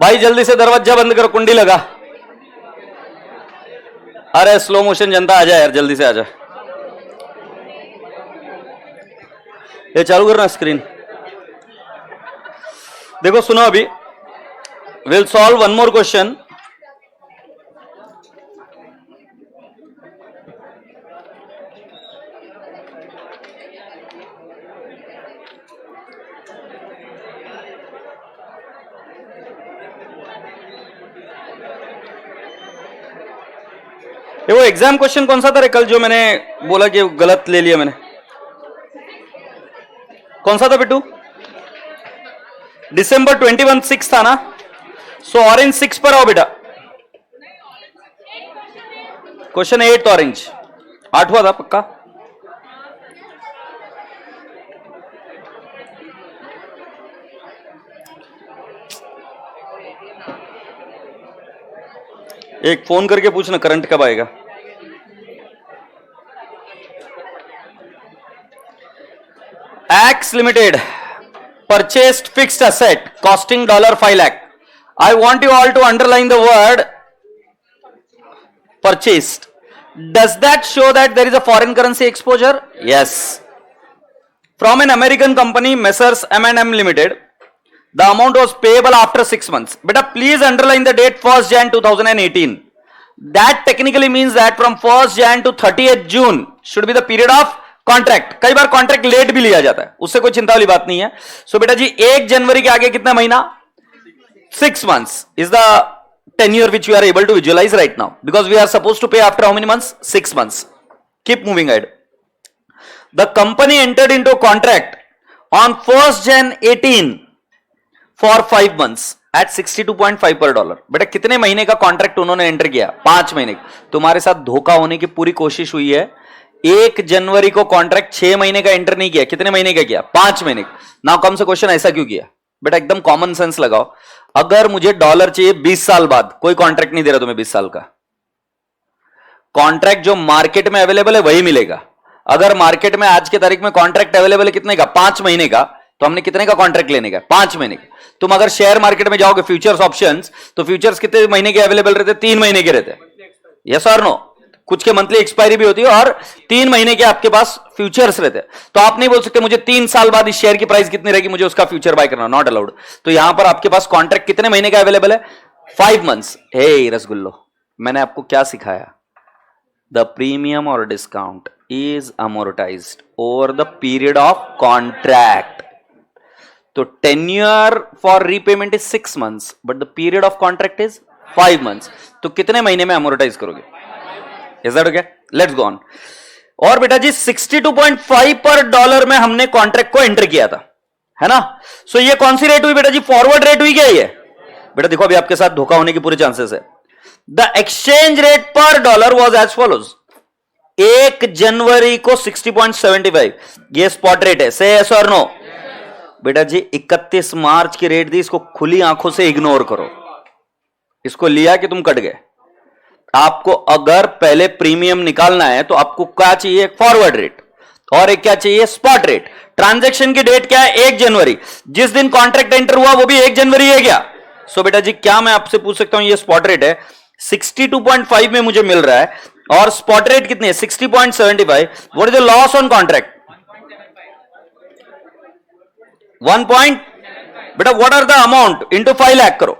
भाई जल्दी से दरवाजा बंद करो, कुंडी लगा। अरे स्लो मोशन जनता आ जाए यार, जल्दी से आ जाए। ये चालू करना स्क्रीन। देखो सुनो, अभी will solve one more question. ये वो एग्जाम क्वेश्चन कौन सा था रे कल, जो मैंने बोला कि गलत ले लिया मैंने? कौन सा था बिट्टू? December 21 6 था ना? सो ऑरेंज 6 पर आओ बेटा। क्वेश्चन 8 ऑरेंज 8वां था पक्का। एक फोन करके पूछना करंट कब आएगा। X Limited purchased fixed asset costing $5 lakh. I want you all to underline the word purchased. Does that show that there is a foreign currency exposure? Yes. From an American company, Messrs. M&M Limited, the amount was payable after 6 months. Beta, please underline the date 1st Jan 2018. That technically means that from 1st Jan to 30th June should be the period of contract. कई बार contract late भी लिया जाता है, उससे कोई चिंता वाली बात नहीं है। सो बेटा जी 1 जनवरी के आगे कितना महीना? 6 months is the tenure which we are able to visualize right now, because we are supposed to pay after how many months? 6 months. Keep moving ahead. The company entered into a contract on 1st Jan 18 for 5 months at 62.5 per dollar. बेटा कितने महीने का contract उन्होंने enter किया? 5 महीने। तुम्हारे साथ धोखा होने की पूरी कोशिश हुई है। 1 जनवरी को कॉन्ट्रैक्ट 6 महीने का एंटर नहीं किया, कितने महीने का किया? 5 महीने। नाउ कम से क्वेश्चन ऐसा क्यों किया? बेटा एकदम कॉमन सेंस लगाओ। अगर मुझे डॉलर चाहिए 20 साल बाद, कोई कॉन्ट्रैक्ट नहीं दे रहा तुम्हें 20 साल का। कॉन्ट्रैक्ट जो मार्केट में अवेलेबल है वही मिलेगा। अगर मार्केट में आज के तारीख में कॉन्ट्रैक्ट अवेलेबल है कितने का? 5 महीने का, तो हमने कितने का कॉन्ट्रैक्ट लेने का? 5 महीने का। तुम अगर शेयर मार्केट में जाओगे फ्यूचर्स ऑप्शंस, तो फ्यूचर्स कितने महीने के अवेलेबल रहते? 3 महीने के रहते। यस और नो? कुछ के मंथली एक्सपायरी भी होती है और 3 महीने के आपके पास फ्यूचर्स रहते हैं। तो आप नहीं बोल सकते मुझे 3 साल बाद इस शेयर की प्राइस कितनी रहेगी, मुझे उसका फ्यूचर बाय करना, नॉट अलाउड। तो यहां पर आपके पास कॉन्ट्रैक्ट कितने महीने का अवेलेबल है? 5 मंथ्स। हे रसगुल्लो, मैंने आपको क्या सिखाया? द प्रीमियम और discount is amortised over the period of contract. तो tenure for repayment is 6 months, but the period of contract is 5 months. तो कितने महीने में अमोर्टाइज करोगे? Is that okay? Let's go on. और बेटा जी 62.5 पर डॉलर में हमने कॉन्ट्रैक्ट को एंटर किया था, है ना? सो ये कौन सी रेट हुई बेटा जी? फॉरवर्ड रेट हुई क्या ये? बेटा देखो अभी आपके साथ धोखा होने की पूरे चांसेस है। द एक्सचेंज रेट पर डॉलर वाज एज फॉलोज। 1 जनवरी को 60.75, ये स्पॉट रेट है। से यस और नो? बेटा जी 31 मार्च की रेट दी, इसको खुली आंखों से इग्नोर करो। इसको लिया कि तुम कट गए। आपको अगर पहले प्रीमियम निकालना है तो आपको क्या चाहिए? एक फॉरवर्ड रेट और एक क्या चाहिए? Spot rate. ट्रांजैक्शन की डेट क्या है? 1 जनवरी। जिस दिन कॉन्ट्रैक्ट एंटर हुआ वो भी 1 जनवरी है क्या? सो बेटा जी क्या मैं आपसे पूछ सकता हूं, ये स्पॉट रेट है 62.5 में मुझे मिल रहा है और स्पॉट रेट कितनी है? 60.75। What is the loss on contract? 1 point. बेटा what are the amount? Into 5 lakh करो।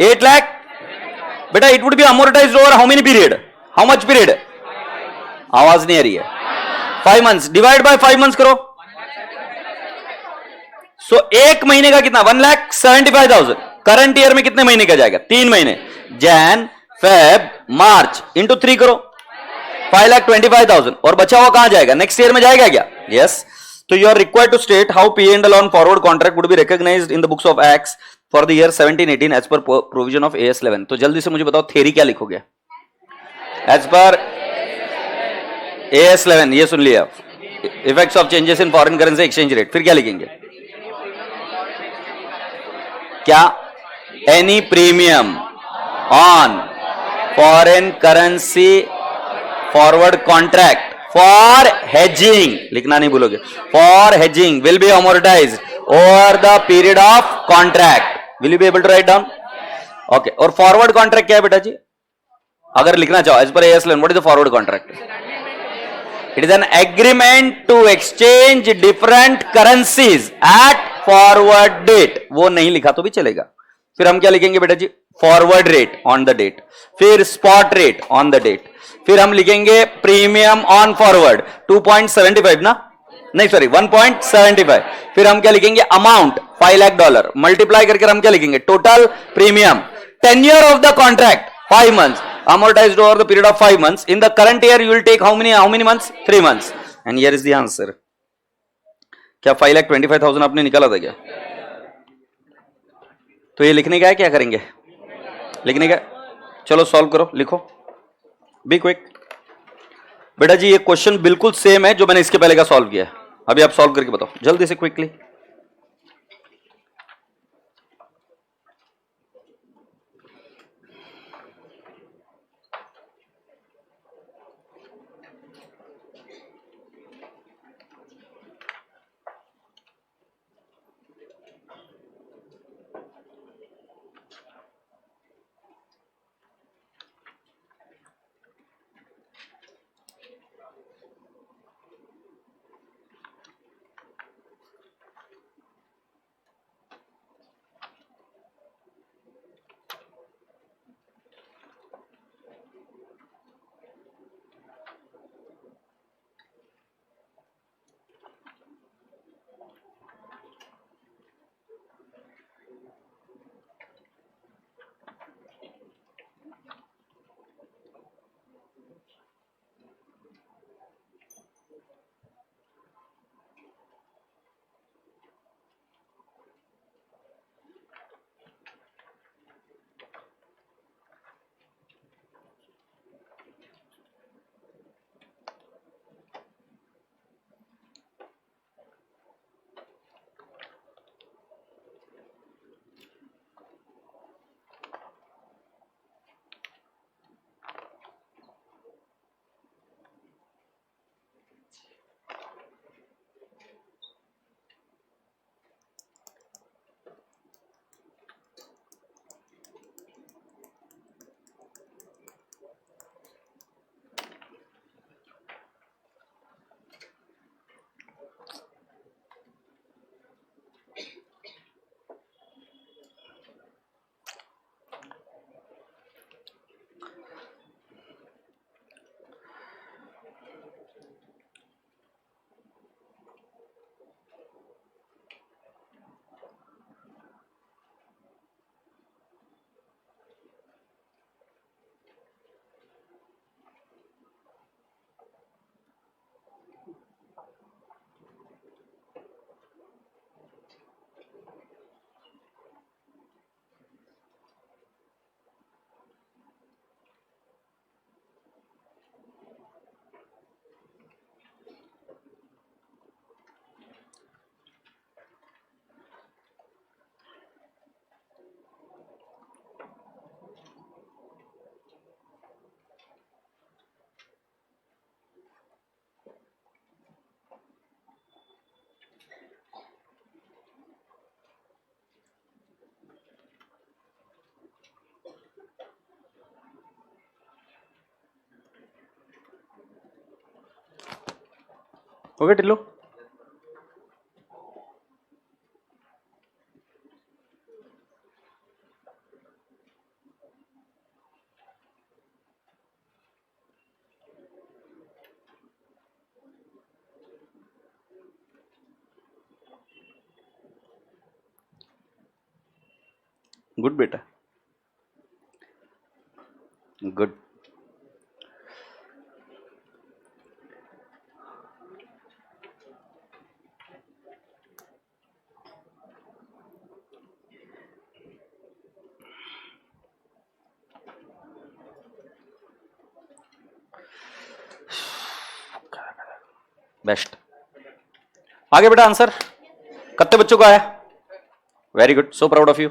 8 लाख। बेटा it would be amortised over how many period? How much period? आवाज नहीं आ रही है। 5 मंथ्स डिवाइड बाय 5 मंथ्स करो। सो 1 महीने का कितना? 1,75,000। करंट ईयर में कितने महीने का जाएगा? 3 महीने। जैन, फेब, मार्च इंटू 3 करो, 5,25,000। और बचा हुआ कहां जाएगा? नेक्स्ट ईयर में जाएगा क्या? यस। तो you are required to state how P&L on forward contract would be recognised in the books of X for the year 17-18 as per provision of AS 11। तो जल्दी से मुझे बताओ थ्योरी क्या लिखोगे? एज पर AS 11, ये सुन लिया। Effects of changes in foreign currency exchange rate. फिर क्या लिखेंगे? क्या? Any premium on foreign currency forward contract for hedging, लिखना नहीं भूलोगे, for hedging will be amortised over the period of contract. Will you be able to write down? Okay. और forward contract क्या है बेटा जी? अगर लिखना चाहो एज पर एएस लेन, what is the forward contract? It is an agreement to exchange different currencies at forward date. वो नहीं लिखा तो भी चलेगा। फिर हम क्या लिखेंगे बेटा जी? Forward rate on the date, फिर spot rate on the date, फिर हम लिखेंगे प्रीमियम ऑन फॉरवर्ड 2.75 ना, नहीं सॉरी 1.75। फिर हम क्या लिखेंगे? अमाउंट $5 लाख मल्टीप्लाई करके हम क्या लिखेंगे? Total premium. Tenure of the contract 5 months, amortized over the period of 5 months. In the current year you will take how many months? 3 months. And here is the answer. क्या 5,25,000 आपने निकाला था क्या? तो ये लिखने का है, क्या करेंगे? लिखने का। चलो सॉल्व करो, लिखो, बी क्विक। बेटा जी ये क्वेश्चन बिल्कुल सेम है जो मैंने इसके पहले का सॉल्व किया है। अभी आप सॉल्व करके बताओ जल्दी से, क्विकली। ओके टिल्लू, गुड बेटा, गुड। बेस्ट। आगे बेटा आंसर कितने बच्चों को आया? Very good, so proud of you.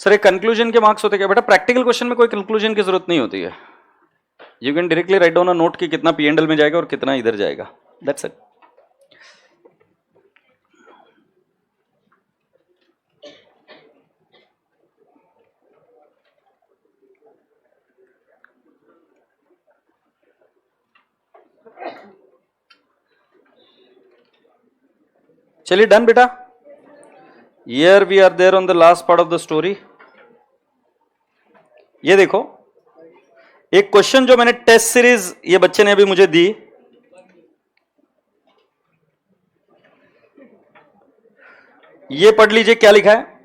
Sir एक कंक्लूजन के मार्क्स होते क्या बेटा? प्रैक्टिकल क्वेश्चन में कोई कंक्लूजन की जरूरत नहीं होती है. You can directly write down a note कि कितना P&L में जाएगा और कितना इधर जाएगा. That's it. चलिए डन बेटा. Here we are there on the last part of the story. ये देखो एक क्वेश्चन जो मैंने टेस्ट सीरीज ये बच्चे ने अभी मुझे दी. ये पढ़ लीजिए क्या लिखा है.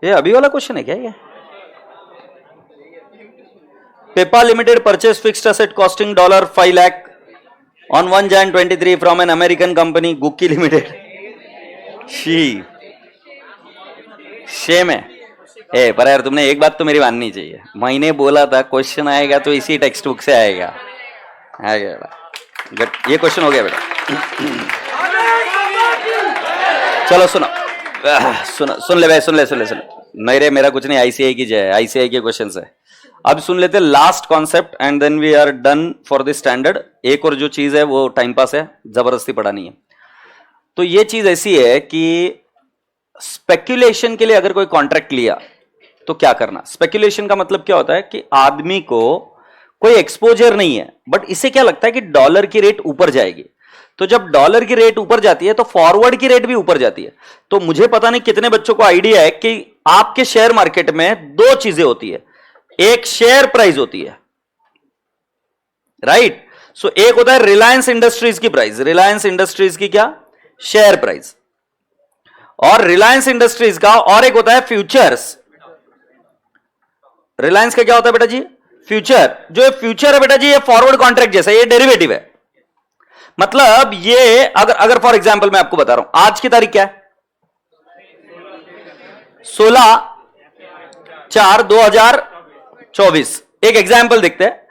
ये अभी वाला क्वेश्चन है क्या ये? Peppa limited purchase fixed asset costing $5 lakh on 1 Jan 23 from an American company Gucci limited. शेम है. ए पर यार तुमने एक बात तो मेरी माननी चाहिए. मैंने बोला था क्वेश्चन आएगा तो इसी टेक्स्ट बुक से आएगा. ये क्वेश्चन हो गया बेटा. चलो सुनो सुन ले भाई, सुन ले. मेरा कुछ नहीं, आईसीआई की जय. आईसीआई के क्वेश्चन है. अब सुन लेते last concept and then we are done for the standard. एक और जो चीज है वो टाइम पास है, जबरदस्ती पढ़ानी है. तो ये चीज ऐसी है कि स्पेक्यूलेशन के लिए अगर कोई कॉन्ट्रैक्ट लिया तो क्या करना. स्पेक्यूलेशन का मतलब क्या होता है कि आदमी को कोई एक्सपोजर नहीं है, बट इसे क्या लगता है कि डॉलर की रेट ऊपर जाएगी. तो जब डॉलर की रेट ऊपर जाती है तो फॉरवर्ड की रेट भी ऊपर जाती है. तो मुझे पता नहीं कितने बच्चों को आइडिया है कि आपके शेयर मार्केट में दो चीजें होती है. एक शेयर प्राइस होती है, राइट. सो एक होता है रिलायंस इंडस्ट्रीज की प्राइस. रिलायंस इंडस्ट्रीज की क्या? Share price. और रिलायंस इंडस्ट्रीज का और एक होता है फ्यूचर्स. रिलायंस का क्या होता है बेटा जी? फ्यूचर. जो फ्यूचर है बेटा जी, ये फॉरवर्ड कॉन्ट्रैक्ट जैसा, ये डेरिवेटिव है. मतलब ये अगर फॉर एग्जांपल मैं आपको बता रहा हूं, आज की तारीख क्या है? 16/4/2024. एक एग्जांपल देखते हैं.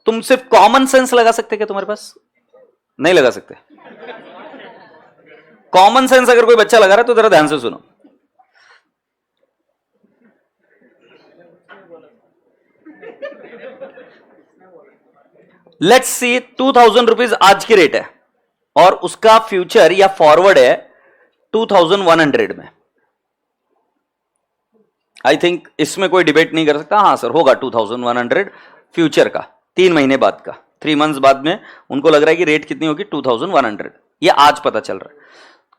तुम सिर्फ कॉमन सेंस लगा सकते क्या? तुम्हारे पास नहीं लगा सकते. कॉमन सेंस अगर कोई बच्चा लगा रहा है तो जरा ध्यान से सुनो. लेट्स सी 2000 रुपीज आज की रेट है और उसका फ्यूचर या फॉरवर्ड है 2100 में. आई थिंक इसमें कोई डिबेट नहीं कर सकता. हाँ सर होगा 2100 फ्यूचर का. 3 महीने बाद का, 3 मंथ्स बाद में उनको लग रहा है कि रेट कितनी होगी? 2100. ये आज पता चल रहा है.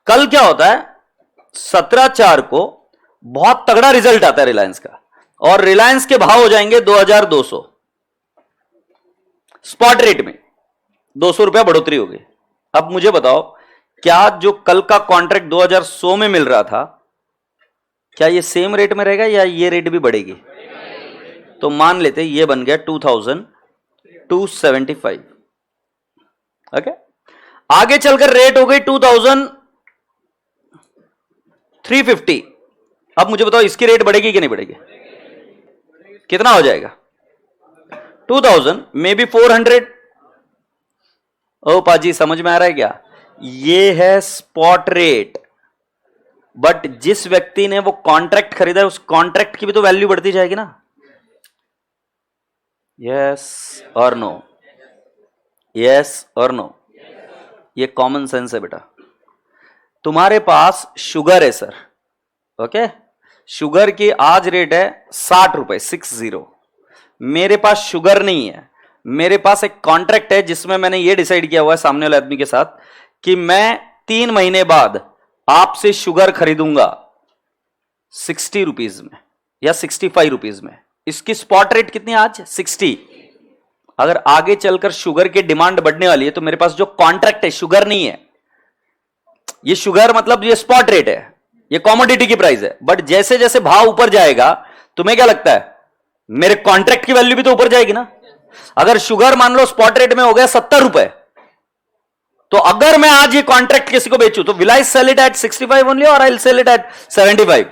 कल क्या होता है? 17/4 को बहुत तगड़ा रिजल्ट आता है रिलायंस का, और रिलायंस के भाव हो जाएंगे 2200. स्पॉट रेट में 200 रुपया बढ़ोतरी हो गई. अब मुझे बताओ, क्या जो कल का कॉन्ट्रैक्ट 2100 में मिल रहा था, क्या ये सेम रेट में रहेगा या ये रेट भी बढ़ेगी? तो मान लेते ये बन गया 2275. ओके. आगे चलकर रेट हो गई 2350. अब मुझे बताओ इसकी रेट बढ़ेगी कि नहीं बढ़ेगी? कितना हो जाएगा? 2000 मे बी 400. ओ पाजी समझ में आ रहा है क्या? ये है स्पॉट रेट. बट जिस व्यक्ति ने वो कॉन्ट्रैक्ट खरीदा है उस कॉन्ट्रैक्ट की भी तो वैल्यू बढ़ती जाएगी ना. यस और नो? यस और नो? ये कॉमन सेंस है बेटा. तुम्हारे पास शुगर है सर. ओके. शुगर की आज रेट है 60 रुपए 60. मेरे पास शुगर नहीं है. मेरे पास एक कॉन्ट्रैक्ट है जिसमें मैंने ये डिसाइड किया हुआ है सामने वाले आदमी के साथ कि मैं 3 महीने बाद आपसे शुगर खरीदूंगा 60 रुपीज में या 65 रुपीज में. इसकी स्पॉट रेट कितनी आज? 60. अगर आगे चलकर शुगर की डिमांड बढ़ने वाली है तो मेरे पास जो कॉन्ट्रैक्ट है शुगर नहीं है. ये शुगर मतलब ये स्पॉट रेट है, ये कॉमोडिटी की प्राइस है. बट जैसे जैसे भाव ऊपर जाएगा तुम्हें क्या लगता है? मेरे कॉन्ट्रैक्ट की वैल्यू भी तो ऊपर जाएगी ना. अगर शुगर मान लो स्पॉट रेट में हो गया 70 रुपए, तो अगर मैं आज ये कॉन्ट्रैक्ट किसी को बेचूं तो will I sell it at 65 only और I will sell it at 75?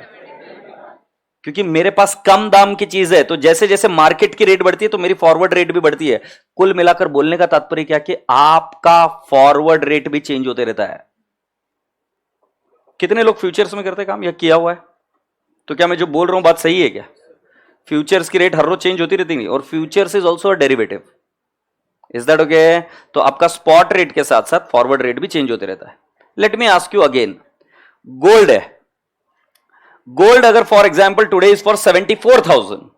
क्योंकि मेरे पास कम दाम की चीज है. तो जैसे जैसे मार्केट की रेट बढ़ती है तो मेरी फॉरवर्ड रेट भी बढ़ती है. कुल मिलाकर बोलने का तात्पर्य क्या कि आपका फॉरवर्ड रेट भी चेंज होते रहता है. कितने लोग फ्यूचर्स में करते काम या किया हुआ है? तो क्या मैं जो बोल रहा हूं बात सही है क्या? फ्यूचर्स की रेट हर रोज चेंज होती रहती नहीं, और futures is also a derivative, is that okay? तो आपका स्पॉट रेट के साथ साथ फॉरवर्ड रेट भी चेंज होते रहता है. Let me ask you again, gold है, गोल्ड अगर for example today is for 74,000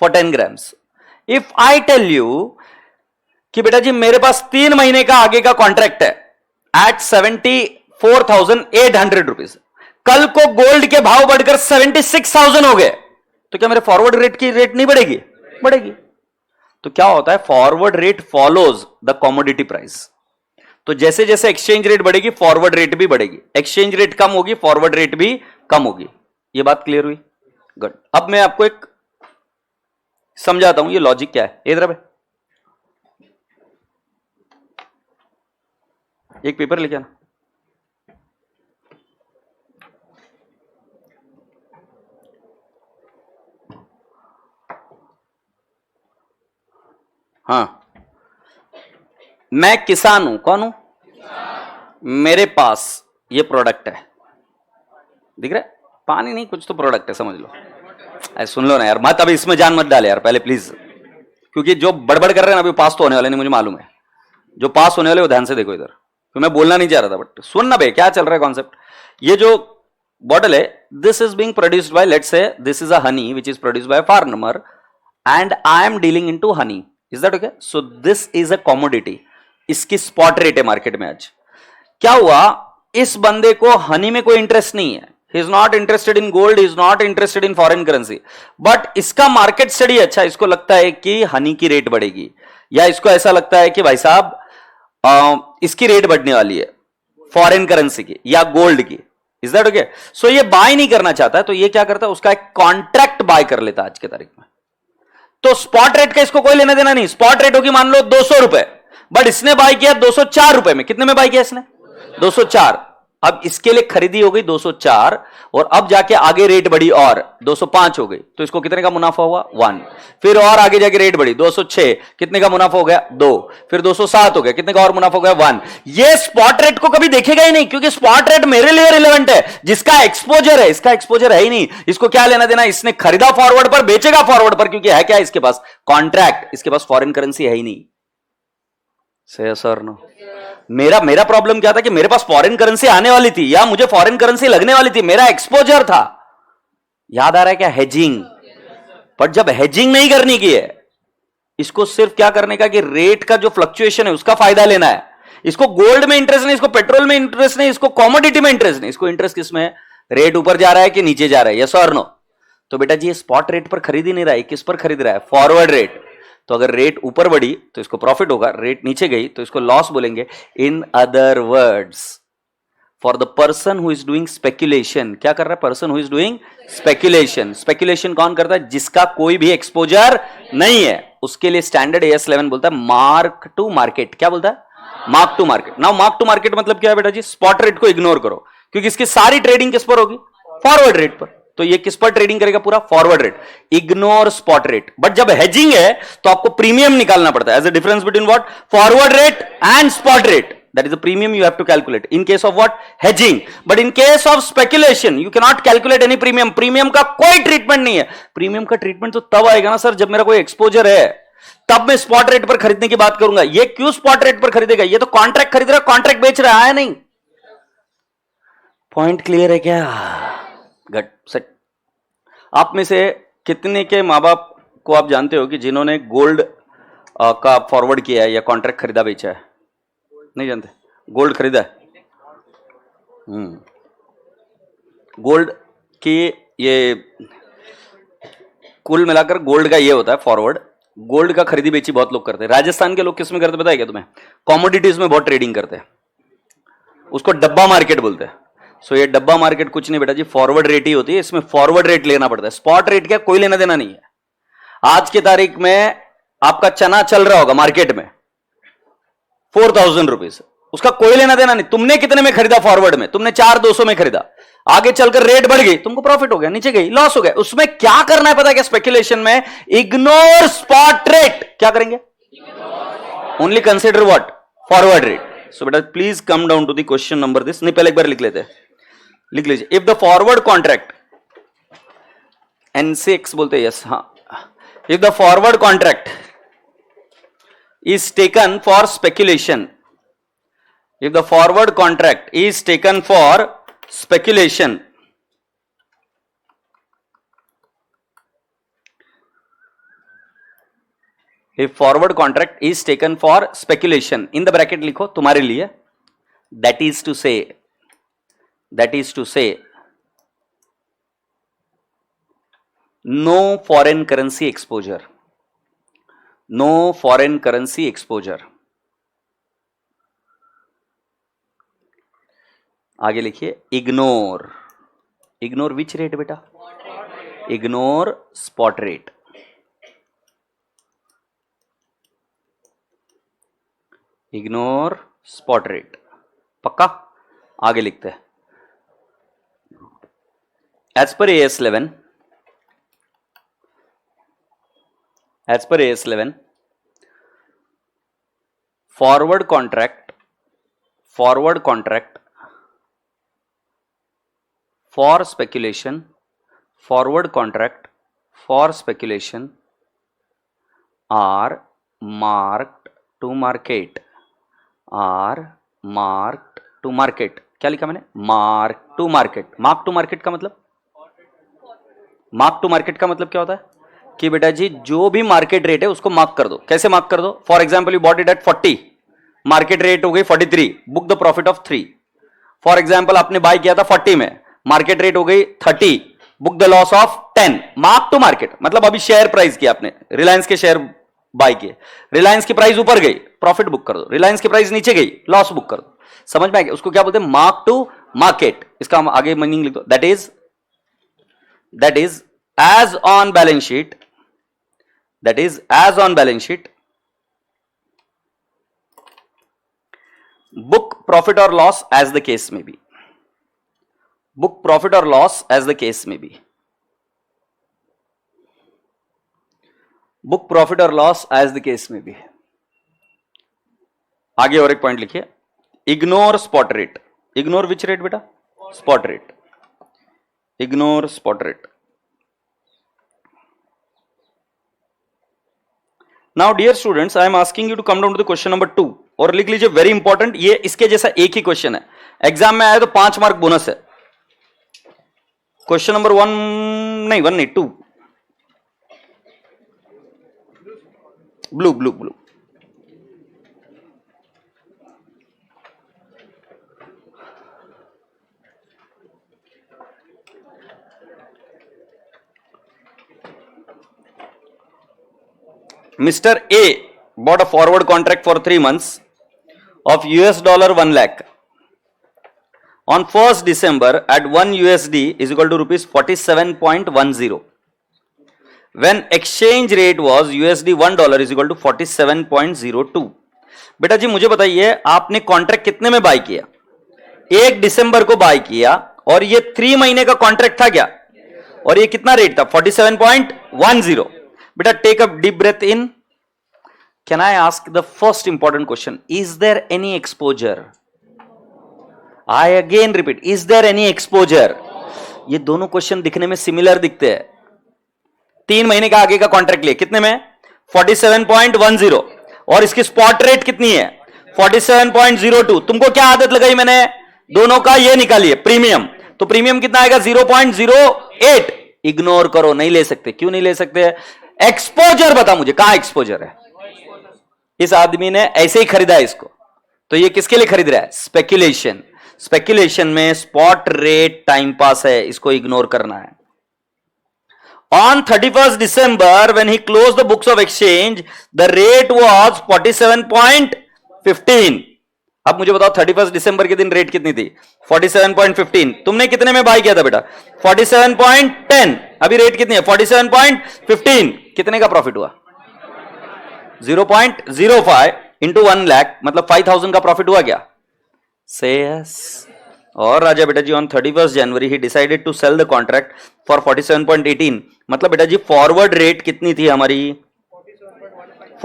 for 10 grams. If I tell you कि बेटा जी मेरे पास 3 महीने का आगे का कॉन्ट्रैक्ट है एट 74,800 रुपीज, कल को गोल्ड के भाव बढ़कर 76,000 हो गए, तो क्या मेरे फॉरवर्ड रेट की रेट नहीं बढ़ेगी? बढ़ेगी. तो क्या होता है, forward rate follows the commodity price. तो जैसे जैसे एक्सचेंज रेट बढ़ेगी फॉरवर्ड रेट भी बढ़ेगी, एक्सचेंज रेट कम होगी फॉरवर्ड रेट भी कम होगी. ये बात क्लियर हुई? गुड. अब मैं आपको एक समझाता हूं ये लॉजिक क्या है. इधर पे एक पेपर लेके आना. हाँ, मैं किसान हूं. कौन हूं? मेरे पास ये प्रोडक्ट है, दिख रहा है? पानी नहीं, कुछ तो प्रोडक्ट है, समझ लो. ऐसे सुन लो ना यार, मत अभी इसमें जान मत डाले यार पहले प्लीज, क्योंकि जो बड़बड़ कर रहे हैं ना अभी पास तो होने वाले नहीं, मुझे मालूम है. जो पास होने वाले वो ध्यान से देखो इधर, तो मैं बोलना नहीं चाह रहा था बट सुन ना बे, क्या चल रहा है कॉन्सेप्ट. ये जो बॉटल है, this is being produced by, let's say this is a Honey which is produced by farmer and I am dealing into Honey. Is that okay? So this is a commodity, इसकी spot rate है market में. आज क्या हुआ, इस बंदे को हनी में कोई इंटरेस्ट नहीं है, he is not interested in gold, he is not interested in foreign currency, but इसका मार्केट स्टडी अच्छा, इसको लगता है कि हनी की रेट बढ़ेगी, या इसको ऐसा लगता है कि भाई साहब इसकी रेट बढ़ने वाली है फॉरेन करेंसी की या गोल्ड की. Is that okay? सो ये बाय नहीं करना चाहता है, तो ये क्या करता है, उसका एक कॉन्ट्रैक्ट बाय कर लेता है आज की तारीख में. तो स्पॉट रेट का इसको कोई लेना देना नहीं. स्पॉट रेट होगी मान लो 200 रुपए, बट इसने बाय किया 204 रुपए में. कितने में बाय किया इसने? 204. अब इसके लिए खरीदी हो गई 204, और अब जाके आगे रेट बढ़ी और 205 हो गई, तो इसको कितने का मुनाफा हुआ? 1. फिर और आगे जाके रेट बढ़ी 206, कितने का मुनाफा हो गया? 2. फिर 207 हो गया, कितने का और मुनाफा हो गया? 1. ये स्पॉट रेट को कभी देखेगा ही नहीं, क्योंकि स्पॉट रेट मेरे लिए रिलेवेंट है, जिसका एक्सपोजर है. इसका एक्सपोजर है ही नहीं, इसको क्या लेना देना. इसने खरीदा फॉरवर्ड पर, बेचेगा फॉरवर्ड पर, क्योंकि है क्या इसके पास? कॉन्ट्रैक्ट. इसके पास फॉरेन करेंसी है ही नहीं. से सर नो, मेरा प्रॉब्लम क्या था कि मेरे पास फॉरेन करेंसी आने वाली थी या मुझे फॉरेन करेंसी लगने वाली थी, मेरा एक्सपोजर था. याद आ रहा है क्या? हेजिंग. पर जब हेजिंग नहीं करनी की है, इसको सिर्फ क्या करने का कि रेट का जो फ्लक्चुएशन है उसका फायदा लेना है. इसको गोल्ड में इंटरेस्ट नहीं, इसको पेट्रोल में इंटरेस्ट नहीं, इसको कॉमोडिटी में इंटरेस्ट नहीं. इसको इंटरेस्ट किस में है? रेट ऊपर जा रहा है कि नीचे जा रहा है, यस और नो? तो बेटा जी ये स्पॉट रेट पर खरीद ही नहीं रहा है, किस पर खरीद रहा है? Forward rate. तो अगर रेट ऊपर बढ़ी तो इसको प्रॉफिट होगा, रेट नीचे गई तो इसको लॉस बोलेंगे. In other words, for the person who is doing speculation, क्या कर रहा है? Person who is doing speculation. Speculation कौन करता है? जिसका कोई भी एक्सपोजर नहीं है, उसके लिए स्टैंडर्ड AS 11 बोलता है मार्क टू मार्केट. क्या बोलता है? Mark to market. Now mark to market मतलब क्या है बेटा जी? स्पॉट रेट को इग्नोर करो, क्योंकि इसकी सारी ट्रेडिंग किस पर होगी? फॉरवर्ड रेट पर. तो ये किस पर ट्रेडिंग करेगा? पूरा forward rate. Ignore spot rate. But जब हेजिंग है तो आपको प्रीमियम निकालना पड़ता है. As a difference between what? Forward rate and spot rate. That is the premium you have to calculate in case of what? Hedging. But in case of speculation you can not calculate any premium. Premium का कोई treatment नहीं है. Premium का treatment तो तब आएगा ना sir जब मेरा कोई एक्सपोजर है, तब मैं स्पॉट रेट पर खरीदने की बात करूंगा. ये क्यों स्पॉट रेट पर खरीदेगा? ये तो कॉन्ट्रैक्ट खरीद रहा है, कॉन्ट्रैक्ट बेच रहा है नहीं. पॉइंट क्लियर है क्या? गुड. सेट. आप में से कितने के माँ बाप को आप जानते हो कि जिन्होंने गोल्ड का फॉरवर्ड किया है या कॉन्ट्रैक्ट खरीदा बेचा है? नहीं जानते? गोल्ड खरीदा है? गोल्ड की ये कुल मिलाकर गोल्ड का ये होता है फॉरवर्ड. गोल्ड का खरीदी बेची बहुत लोग करते हैं. राजस्थान के लोग किस में करते पता है क्या तुम्हें? कॉमोडिटीज में बहुत ट्रेडिंग करते हैं. उसको डब्बा मार्केट बोलते हैं. सो ये डब्बा मार्केट कुछ नहीं बेटा जी, फॉरवर्ड रेट ही होती है. इसमें फॉरवर्ड रेट लेना पड़ता है. स्पॉट रेट क्या कोई लेना देना नहीं है. आज की तारीख में आपका चना चल रहा होगा मार्केट में 4,000 रुपीज, उसका कोई लेना देना नहीं. तुमने कितने में खरीदा फॉरवर्ड में? तुमने 4,200 में खरीदा, आगे चलकर रेट बढ़ गई, तुमको प्रॉफिट हो गया, नीचे गई लॉस हो गया. उसमें क्या करना है पता है क्या? स्पेक्युलेशन में इग्नोर स्पॉट रेट. क्या करेंगे? Only consider what? Forward rate. So बेटा please come down to the question number this. नहीं, पहले एक बार लिख लेते हैं. लिख लीजिए, if the forward contract, NCX बोलते हैं, यस, हाँ, if the forward contract is taken for speculation, if the forward contract is taken for speculation, if forward contract is taken for speculation, in the bracket लिखो तुम्हारे लिए, that is to say no foreign currency exposure, no foreign currency exposure. आगे लिखिए, ignore, ignore which rate बेटा, ignore spot rate, ignore spot rate, पक्का। आगे लिखते हैं, as per AS11, as per AS11 forward contract for speculation, forward contract for speculation are marked to market, are marked to market. क्या लिखा मैंने, mark to market. Mark to market का मतलब, mark to market का मतलब क्या होता है कि बेटा जी जो भी मार्केट रेट है उसको मार्क कर दो। कैसे मार्क कर दो, for example you bought it at 40, market rate हो गई 43, book the profit of 3। For example आपने बाय किया था 40 में, मार्केट रेट हो गई 30, book the loss of 10। Mark to market मतलब अभी शेयर प्राइस किया आपने, रिलायंस के शेयर बाय किए, रिलायंस की प्राइस ऊपर गई, प्रॉफिट बुक कर दो, रिलायंस की प्राइस नीचे गई, लॉस बुक कर दो। समझ में आ गया, उसको क्या बोलते हैं, मार्क टू मार्केट। इसका हम आगे मीनिंग लिख दो, that is as on balance sheet, that is as on balance sheet, book profit और loss as the case may be, book profit or loss as the case may be, book profit or loss as the case may be। आगे और एक point लिखिए, ignore spot rate, ignore which rate बेटा, spot rate, ignore spot rate. Now dear students, I am asking you to come down to the question number 2 और लिख लीजिए, very important, ये इसके जैसा एक ही क्वेश्चन है, एग्जाम में आया तो 5 मार्क बोनस है। क्वेश्चन नंबर 1 नहीं 2, blue. Mr. A bought a forward contract for 3 months of $1 lakh on 1st December at 1 USD is equal to rupees 47.10, when exchange rate was USD $1 is equal to 47.02। बेटा जी मुझे बताइए, आपने contract कितने में bye किया, 1 दिसंबर को bye किया, और ये 3 महीने का कॉन्ट्रैक्ट था क्या, और ये कितना रेट था, 47.10। बेटा take a deep breath in, can I ask the first important question, is there any exposure, I again repeat, is there any exposure? ये दोनों क्वेश्चन दिखने में सिमिलर दिखते हैं। 3 महीने का आगे का कॉन्ट्रैक्ट लिए कितने में, 47.10, और इसकी स्पॉट रेट कितनी है, 47.02। तुमको क्या आदत लगाई मैंने, दोनों का ये निकालिए प्रीमियम, तो प्रीमियम कितना आएगा, 0.08। इग्नोर करो, नहीं ले सकते। क्यों नहीं ले सकते, एक्सपोजर बता मुझे, कहां एक्सपोजर है। इस आदमी ने ऐसे ही खरीदा है इसको, तो ये किसके लिए खरीद रहा है, स्पेक्युलेशन। स्पेक्युलेशन में स्पॉट रेट टाइम पास है, इसको इग्नोर करना है। On 31st December, when he closed the books of exchange, the rate was 47.15। अब मुझे बताओ 31 दिसंबर के दिन रेट कितनी थी, 47.15। तुमने कितने में बाय किया था बेटा, 47.10। अभी रेट कितनी है, 47.15। कितने का प्रॉफिट हुआ, 0.05 इंटू 1 लाख, मतलब 5000 का प्रॉफिट हुआ क्या, से यस। और राजा बेटा जी ऑन 31 जनवरी ही decided to sell the contract for 47.18। मतलब बेटा जी फॉरवर्ड रेट कितनी थी हमारी,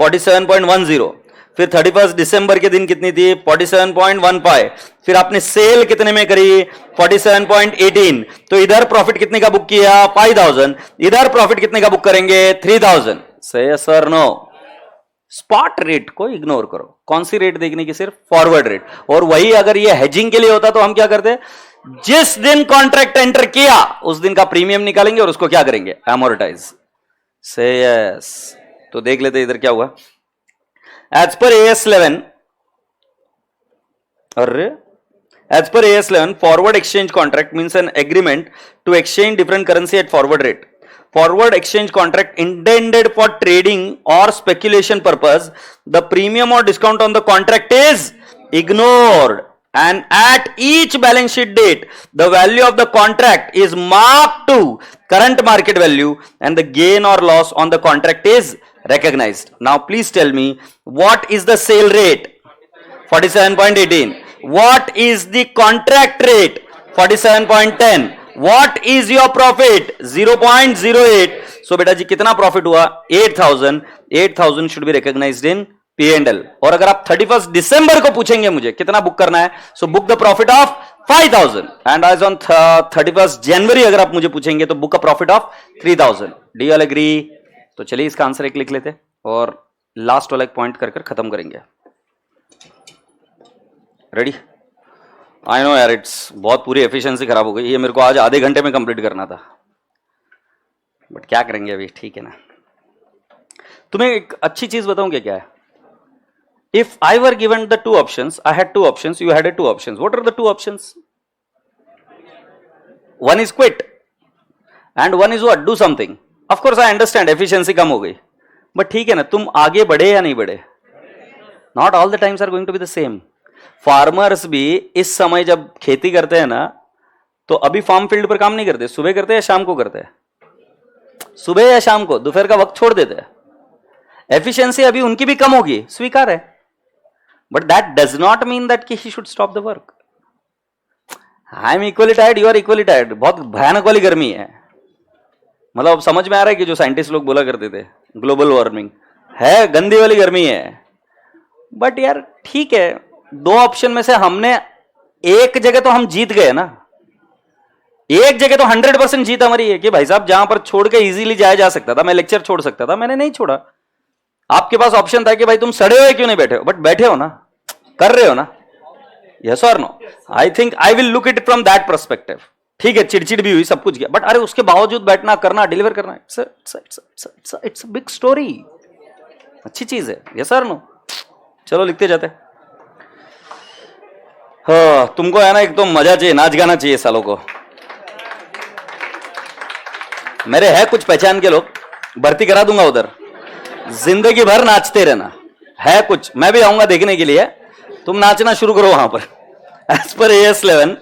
47.10। फिर 31 दिसंबर के दिन कितनी थी 47.15, फिर आपने सेल कितने में करी 47.18, तो इधर प्रॉफिट कितने का बुक किया 5000, इधर प्रॉफिट कितने का बुक करेंगे 3000। से यस और नो? स्पॉट रेट को इग्नोर करो। कौन सी रेट देखने की? सिर्फ फॉरवर्ड रेट। और वही अगर ये हेजिंग के लिए होता तो हम क्या करते? जिस दिन कॉन्ट्रैक्ट एंटर किया उस दिन का प्रीमियम निकालेंगे और उसको क्या करेंगे? एमोर्टाइज। से यस। तो देख लेते इधर क्या हुआ। एज पर AS 11, अरे as per AS 11, forward exchange contract means an agreement to exchange different currency at forward rate. Forward exchange contract intended for trading or speculation purpose. The premium or discount on the contract is ignored, and at each balance sheet date, the value of the contract is marked to current market value, and the gain or loss on the contract is recognized. Now, please tell me, what is the sale rate? 47.18. What is the contract rate? 47.10. What is your profit? 0.08. So बेटा जी कितना profit हुआ? 8000. 8000 should be recognized in P&L. और अगर आप 31 दिसंबर को पूछेंगे मुझे कितना बुक करना है, so book the profit of 5000. And as on 31st January अगर आप मुझे पूछेंगे तो book a profit of 3000. Do you all agree? तो चलिए इसका आंसर एक लिख लेते और लास्ट वाला एक पॉइंट कर खत्म करेंगे। रेडी? आई नो यार, इट्स बहुत पूरी एफिशिएंसी खराब हो गई। ये मेरे को आज आधे घंटे में कंप्लीट करना था, बट क्या करेंगे अभी, ठीक है ना। तुम्हें एक अच्छी चीज बताऊं क्या है? If I were given the two options, I had two options, you had two options, what are the two options? One is quit and one is what? Do something. Of course I understand efficiency कम हो गई, but ठीक है ना, तुम आगे बढ़े या नहीं बढ़े? Not all the times are going to be the same. Farmers भी इस समय जब खेती करते हैं ना, तो अभी फार्म फील्ड पर काम नहीं करते। सुबह करते हैं या शाम को करते हैं? सुबह या शाम को, दोपहर का वक्त छोड़ देते हैं। एफिशिएंसी अभी उनकी भी कम होगी, स्वीकार है, but that does not mean that कि he should stop the work. I am equally tired, you are equally tired. बहुत भयानक वाली गर्मी है। मतलब अब समझ में आ रहा है कि जो साइंटिस्ट लोग बोला करते थे ग्लोबल वार्मिंग है, गंदी वाली गर्मी है। बट यार ठीक है, दो ऑप्शन में से हमने एक जगह तो हम जीत गए ना। एक जगह तो 100% जीत हमारी है कि भाई साहब जहां पर छोड़ के इजीली जाया जा सकता था, मैं लेक्चर छोड़ सकता था, मैंने नहीं छोड़ा। आपके पास ऑप्शन था कि भाई तुम सड़े हुए क्यों नहीं बैठे हो, बट बैठे हो ना, कर रहे हो ना। यस और no? I think I will look it from that perspective. ठीक है, चिड़चिड़ भी हुई, सब कुछ किया, बट अरे उसके बावजूद बैठना, करना, डिलीवर करना, इट्स बिग स्टोरी, अच्छी चीज है। यस और नो? चलो लिखते जाते। हाँ, तुमको है ना, एक तो मजा चाहिए, नाच गाना चाहिए सालों को। मेरे है कुछ पहचान के लोग, भर्ती करा दूंगा उधर, जिंदगी भर नाचते रहना। है कुछ, मैं भी आऊंगा देखने के लिए, तुम नाचना शुरू करो वहां पर। As per AS 11,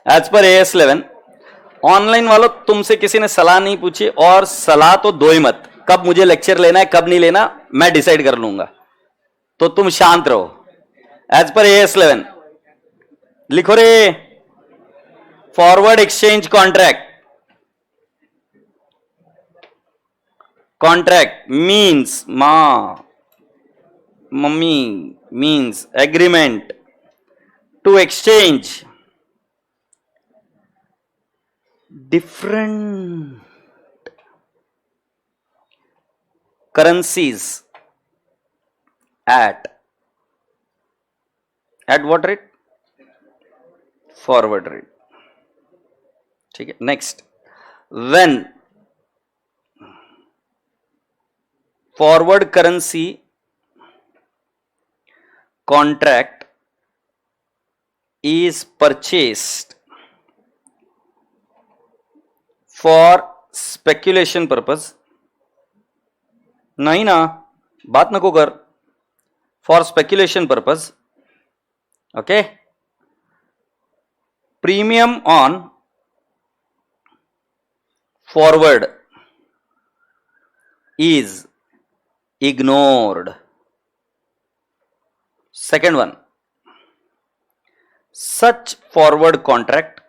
as per AS 11, online वालों तुमसे किसी ने सलाह नहीं पूछी, और सलाह तो दो ही मत। कब मुझे लेक्चर लेना है कब नहीं लेना मैं डिसाइड कर लूंगा, तो तुम शांत रहो। एज पर AS 11 लिखो रे, forward exchange contract. Contract means mummy means agreement to exchange different currencies at what rate? Forward rate. ठीक है, next, when forward currency contract is purchased for speculation purpose, नहीं ना, बात नको कर, for speculation purpose, okay, premium on forward is ignored. Second one, such forward contract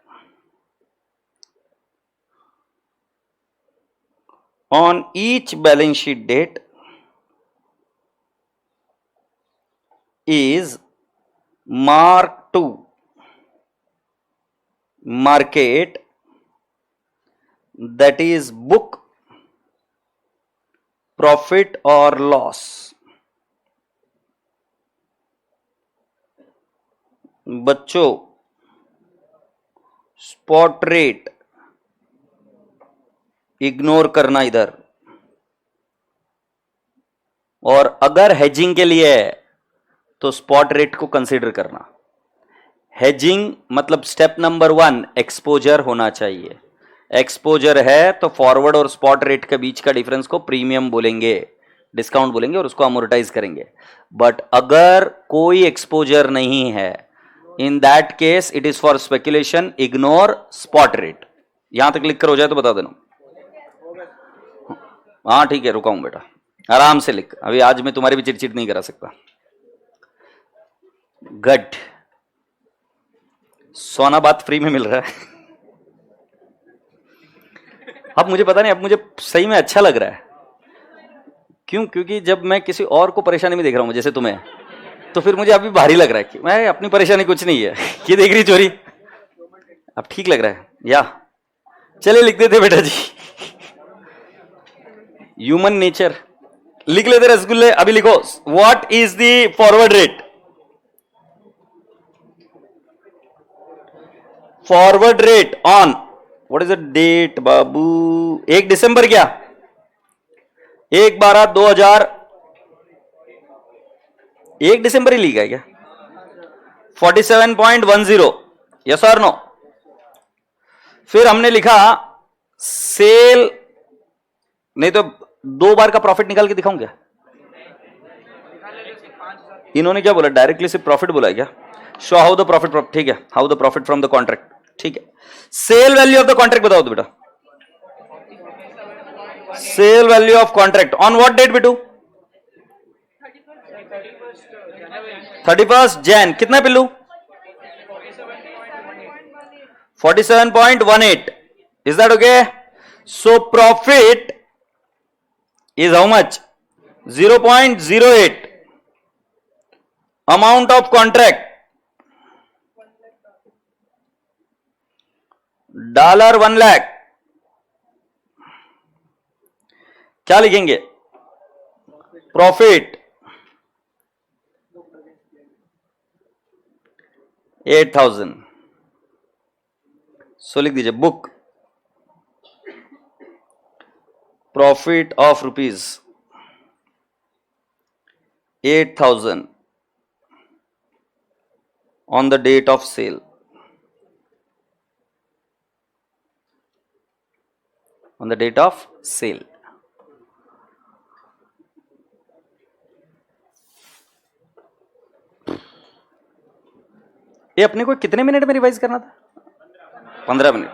on each balance sheet date is marked to market, that is book profit or loss. बच्चों, spot rate ignore करना इधर, और अगर hedging के लिए है तो spot rate को कंसीडर करना। हेजिंग मतलब स्टेप नंबर 1 एक्सपोजर होना चाहिए। एक्सपोजर है तो फॉरवर्ड और स्पॉट रेट के बीच का डिफरेंस को प्रीमियम बोलेंगे, डिस्काउंट बोलेंगे और उसको अमोर्टाइज करेंगे। बट अगर कोई एक्सपोजर नहीं है, in that case it is for speculation, ignore spot rate. यहां तक लिख कर हो जाए तो बता देना। हाँ ठीक है, रुका हूं बेटा, आराम से लिख, अभी आज मैं तुम्हारी भी चिटचिट नहीं करा सकता। गुड, सोना बात फ्री में मिल रहा है। अब मुझे पता नहीं, अब मुझे सही में अच्छा लग रहा है। क्यों? क्योंकि जब मैं किसी और को परेशानी में देख रहा हूं जैसे तुम्हें, तो फिर मुझे अभी भारी लग रहा है कि मैं अपनी परेशानी कुछ नहीं है, ये देख रही चोरी। अब ठीक लग रहा है या? चले लिख देते बेटा जी। ह्यूमन नेचर लिख लेते रसगुल्ले। अभी लिखो, what is the forward rate? Forward rate on, what is the date बाबू? 1 दिसंबर क्या? 1/12/2000, 1 दिसंबर ही लिखा है क्या? 47.10, यस और नो? फिर हमने लिखा सेल, नहीं तो 2 बार का प्रॉफिट निकाल के दिखाऊं क्या? इन्होंने क्या बोला? डायरेक्टली सिर्फ प्रॉफिट बोला है क्या? शो हाउ द प्रॉफिट, ठीक है, how the profit from the contract, ठीक है। Sell value of the contract बताओ तो बेटा। Sell value of contract on what date बेटू? 31 जैन। कितना पिल्लू? 47.18। Is that okay? So profit is how much? 0.08. amount of contract $1 lakh। क्या लिखेंगे? प्रॉफिट 8,000। सो लिख दीजिए book profit of rupees 8,000 on the date of sale, on the date of sale। ये अपने को कितने मिनट में रिवाइज करना था? 15 मिनट।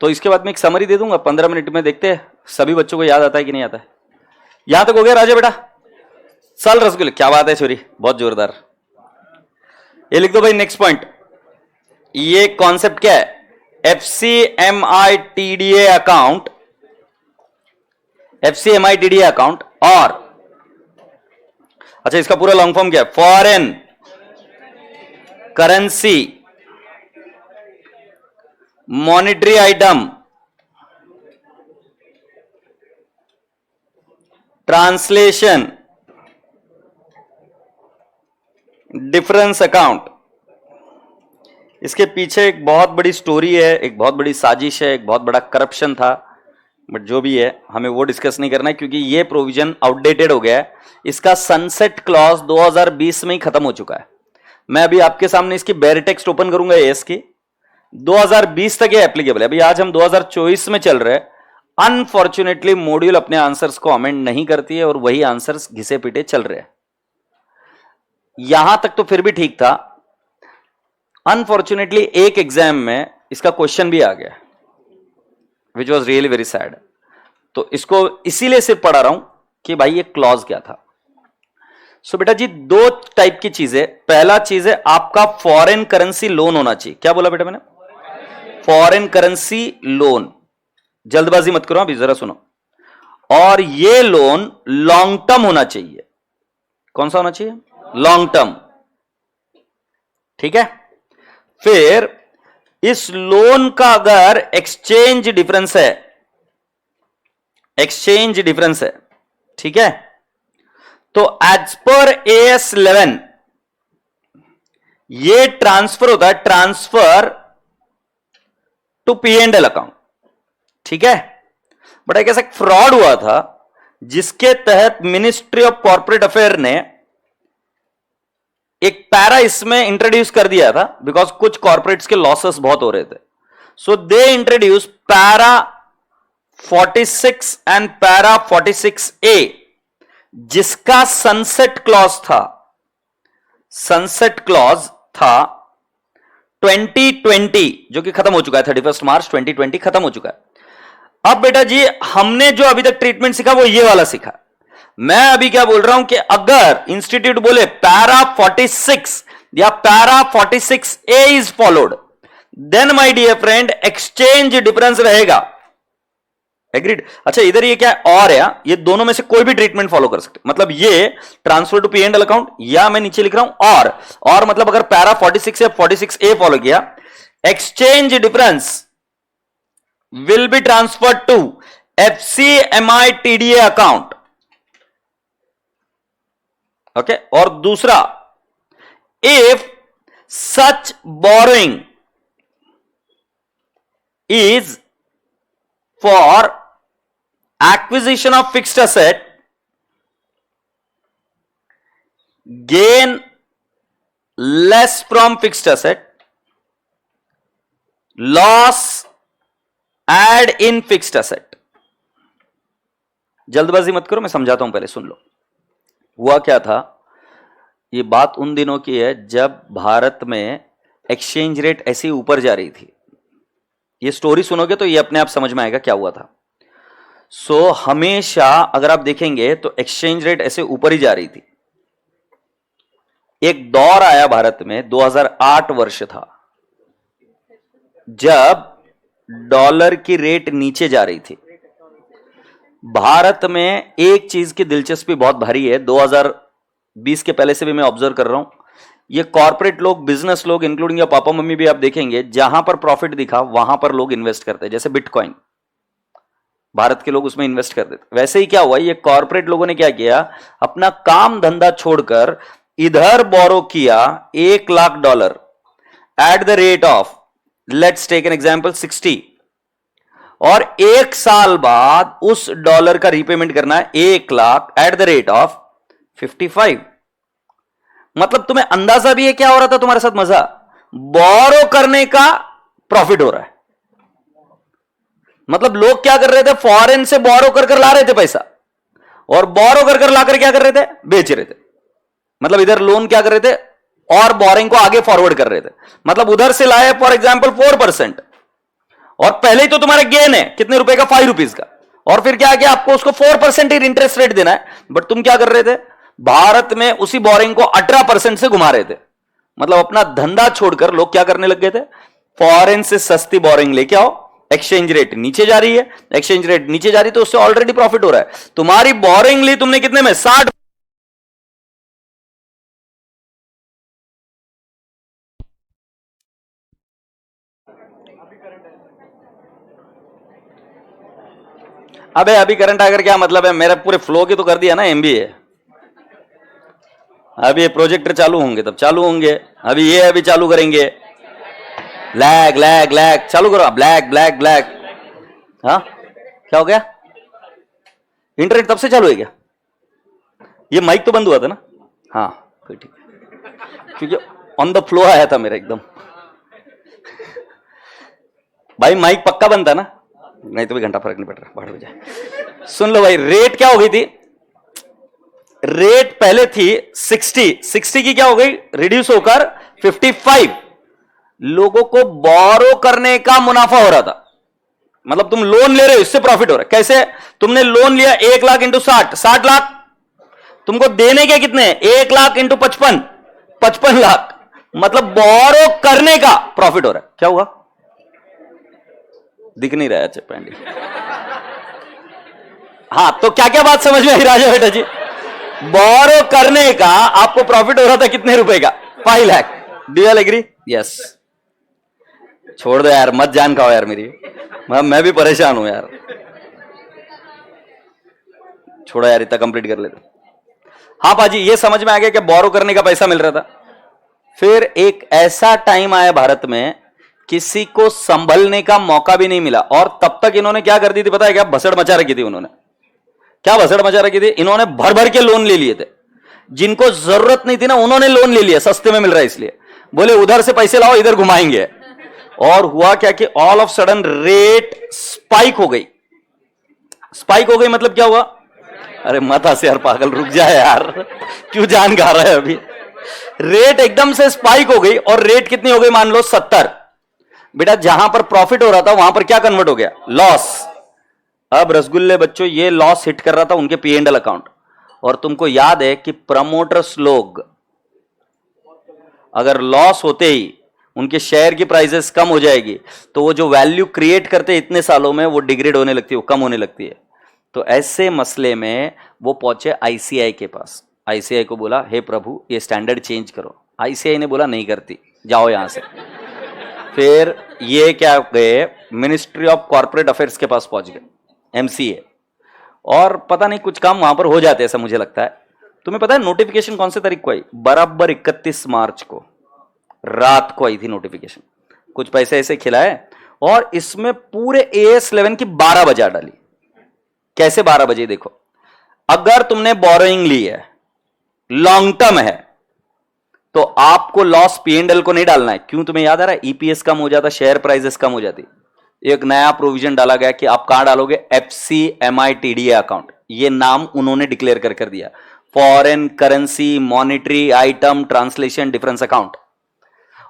तो इसके बाद मैं एक समरी दे दूंगा, 15 मिनट में देखते हैं सभी बच्चों को याद आता है कि नहीं आता है। यहां तक हो गया राजा बेटा? साल रसगुल्ले, क्या बात है छोरी, बहुत जोरदार। ये लिख दो भाई। नेक्स्ट पॉइंट, ये कॉन्सेप्ट क्या है? FCMITDA अकाउंट, FCMITDA अकाउंट, और अच्छा इसका पूरा लॉन्ग फॉर्म क्या है? Foreign currency monetary item translation difference account. इसके पीछे एक बहुत बड़ी स्टोरी है, एक बहुत बड़ी साजिश है, एक बहुत बड़ा करप्शन था, बट जो भी है हमें वो डिस्कस नहीं करना है क्योंकि ये प्रोविजन आउटडेटेड हो गया है। इसका सनसेट क्लॉज 2020 में ही खत्म हो चुका है। मैं अभी आपके सामने इसकी बेयर टेक्स्ट ओपन करूंगा एएस की, 2020 तक ये एप्लीकेबल है। अभी आज हम 2024 में चल रहे हैं। अनफॉर्चुनेटली मॉड्यूल अपने आंसर्स को अमेंड नहीं करती है और वही आंसर्स घिसे पीटे चल रहे हैं। यहां तक तो फिर भी ठीक था। अनफॉर्चुनेटली एक एग्जाम में इसका क्वेश्चन भी आ गया, which was really very sad. तो इसको इसीलिए सिर्फ पढ़ा रहा हूं कि भाई ये क्लॉज क्या था। सो बेटा जी, 2 टाइप की चीजें। पहला चीज है आपका फॉरेन करेंसी लोन होना चाहिए। क्या बोला बेटा मैंने? Foreign currency loan. जल्दबाजी मत करो, अभी जरा सुनो। और ये लोन लॉन्ग टर्म होना चाहिए। कौन सा होना चाहिए? Long term. ठीक है। फिर इस लोन का अगर एक्सचेंज डिफरेंस है, एक्सचेंज डिफरेंस है, ठीक है, तो एज पर AS 11 ये ट्रांसफर होता है, ट्रांसफर टू P&L अकाउंट। ठीक है। बट एक ऐसा फ्रॉड हुआ था जिसके तहत मिनिस्ट्री ऑफ कॉर्पोरेट अफेयर ने एक पैरा इसमें इंट्रोड्यूस कर दिया था, बिकॉज कुछ कॉर्पोरेट्स के लॉसेस बहुत हो रहे थे। So they introduce para 46 and para 46A, जिसका सनसेट क्लॉज था, सनसेट क्लॉज था 2020, जो कि खत्म हो चुका है, 31 मार्च 2020 खत्म हो चुका है। अब बेटा जी, हमने जो अभी तक ट्रीटमेंट सीखा वो ये वाला सीखा। मैं अभी क्या बोल रहा हूं कि अगर इंस्टीट्यूट बोले पैरा 46 या para 46A is followed, then my dear friend exchange difference रहेगा। एग्रीड? अच्छा, इधर ये क्या है? और या ये दोनों में से कोई भी ट्रीटमेंट फॉलो कर सकते, मतलब ये ट्रांसफर टू P&L अकाउंट, या मैं नीचे लिख रहा हूं और मतलब अगर पैरा 46 या 46A फॉलो किया, exchange difference will be transfer to FCMI TDA account. Okay. और दूसरा, if such borrowing is for acquisition of fixed asset, gain less from fixed asset, loss add in fixed asset। जल्दबाजी मत करो, मैं समझाता हूं, पहले सुन लो। हुआ क्या था, ये बात उन दिनों की है जब भारत में एक्सचेंज रेट ऐसे ऊपर जा रही थी। ये स्टोरी सुनोगे तो ये अपने आप समझ में आएगा क्या हुआ था। सो हमेशा अगर आप देखेंगे तो एक्सचेंज रेट ऐसे ऊपर ही जा रही थी। एक दौर आया भारत में, 2008 वर्ष था, जब डॉलर की रेट नीचे जा रही थी। भारत में एक चीज की दिलचस्पी बहुत भारी है, 2020 के पहले से भी मैं ऑब्जर्व कर रहा हूं, ये कॉर्पोरेट लोग, बिजनेस लोग, इंक्लूडिंग योर पापा मम्मी भी, आप देखेंगे जहां पर प्रॉफिट दिखा वहां पर लोग इन्वेस्ट करते हैं। जैसे बिटकॉइन, भारत के लोग उसमें इन्वेस्ट कर देते। वैसे ही क्या हुआ, ये कॉर्पोरेट लोगों ने क्या किया, अपना काम धंधा छोड़कर इधर बोरो किया $1,00,000 at the rate of, let's take an example, 60, और 1 साल बाद उस डॉलर का रीपेमेंट करना है 1,00,000 एट द रेट ऑफ 55। मतलब तुम्हें अंदाजा भी है क्या हो रहा था तुम्हारे साथ? मजा, बोरो करने का प्रॉफिट हो रहा है। मतलब लोग क्या कर रहे थे, फॉरेन से बोरो कर ला रहे थे पैसा, और बोरो कर लाकर क्या कर रहे थे, बेच रहे थे। मतलब इधर लोन क्या कर रहे थे, और बोरिंग को आगे फॉरवर्ड कर रहे थे। मतलब उधर से लाए फॉर एग्जांपल 4%, और पहले ही तो तुम्हारा गेन है कितने रुपए का, 5 रुपीज का, और फिर क्या किया, आपको उसको 4% ही इंटरेस्ट रेट देना है। बट तुम क्या कर रहे थे, भारत में उसी बोरिंग को 18% से घुमा रहे थे। मतलब अपना धंधा छोड़कर लोग क्या करने लग गए थे, फॉरेन से सस्ती बोरिंग लेके आओ, एक्सचेंज रेट नीचे जा रही है, एक्सचेंज रेट नीचे जा रही है तो उससे ऑलरेडी प्रॉफिट हो रहा है। तुम्हारी बोरिंग ली तुमने कितने में, 60। अबे अभी करंट आकर क्या मतलब है, मेरा पूरे फ्लो की तो कर दिया ना MBA। अभी ये प्रोजेक्टर चालू होंगे तब चालू होंगे, अभी ये अभी चालू करेंगे, लैग लैग लैग, चालू करो, ब्लैक ब्लैक ब्लैक। हाँ क्या हो गया, इंटरनेट तब से चालू है क्या? ये माइक तो बंद हुआ था ना? हाँ फिर ठीक है, क्योंकि ऑन द फ्लो आया था मेरा एकदम। भाई माइक पक्का बंद था ना, नहीं तो भी घंटा फर्क नहीं पड़ रहा, बढ़ जाए। सुन लो भाई, रेट क्या हो गई थी, रेट पहले थी 60 की क्या हो गई, रिड्यूस होकर 55। लोगों को बोरो करने का मुनाफा हो रहा था। मतलब तुम लोन ले रहे हो, इससे प्रॉफिट हो रहा है। कैसे? तुमने लोन लिया 1,00,000 इंटू 60 लाख, तुमको देने के कितने, 1,00,000 इंटू 55 लाख। मतलब बोरो करने का प्रॉफिट हो रहा है। क्या हुआ, दिख नहीं रहा है? अच्छा पैंडी, हाँ, तो क्या क्या बात समझ में आई राजा बेटा जी? बोरो करने का आपको प्रॉफिट हो रहा था कितने रुपए का? 5 lakh. Do you agree? Yes. छोड़ दो यार, मत जान खाओ यार मेरी, मैं भी परेशान हूं यार। छोड़ो यार, इतना कंप्लीट कर लेते। हाँ पाजी, ये समझ में आ गया कि बोरो करने का पैसा मिल रहा था। फिर एक ऐसा टाइम आया भारत में, किसी को संभलने का मौका भी नहीं मिला, और तब तक इन्होंने क्या कर दी थी पता है क्या? भसड़ मचा रखी थी उन्होंने। क्या भसड़ मचा रखी थी? इन्होंने भर भर के लोन ले लिए थे। जिनको जरूरत नहीं थी ना, उन्होंने लोन ले लिया, सस्ते में मिल रहा है इसलिए। बोले उधर से पैसे लाओ, इधर घुमाएंगे। और हुआ क्या कि all of sudden rate spike हो गई। स्पाइक हो गई मतलब क्या हुआ? अरे मत हंस यार पागल, रुक जाए यार, क्यों जान गा रहा है अभी? रेट एकदम से स्पाइक हो गई, और रेट कितनी हो गई मान लो 70। बेटा जहां पर प्रॉफिट हो रहा था वहां पर क्या कन्वर्ट हो गया? लॉस। अब रसगुल्ले बच्चों, ये लॉस हिट कर रहा था उनके P&L अकाउंट। और तुमको याद है कि प्रमोटर्स लोग अगर लॉस होते ही उनके शेयर की प्राइसेस कम हो जाएगी, तो वो जो वैल्यू क्रिएट करते इतने सालों में, वो डिग्रेड होने लगती है, वो कम होने लगती है। तो ऐसे मसले में वो पहुंचे आईसीआई के पास। आईसीआई को बोला, हे प्रभु ये स्टैंडर्ड चेंज करो। आईसीआई ने बोला नहीं करती, जाओ यहां से। फिर ये क्या गए, मिनिस्ट्री ऑफ कॉर्पोरेट अफेयर्स के पास पहुंच गए, एमसीए। और पता नहीं कुछ काम वहां पर हो जाते ऐसा मुझे लगता है। तुम्हें पता है नोटिफिकेशन कौन से तारीख को आई? बराबर 31 मार्च को रात को आई थी नोटिफिकेशन। कुछ पैसे ऐसे खिलाए, और इसमें पूरे AS11 की 12 बजा डाली। कैसे 12 बजे? देखो, अगर तुमने बोरोइंग ली है, लॉन्ग टर्म है, तो आपको लॉस P&L को नहीं डालना है। क्यों? तुम्हें याद आ रहा है? ईपीएस कम हो जाता, शेयर प्राइसेस कम हो जाती। एक नया प्रोविजन डाला गया कि आप कहां डालोगे? FCMITDA account. ये नाम उन्होंने डिक्लेयर कर दिया, foreign currency monetary item translation difference account.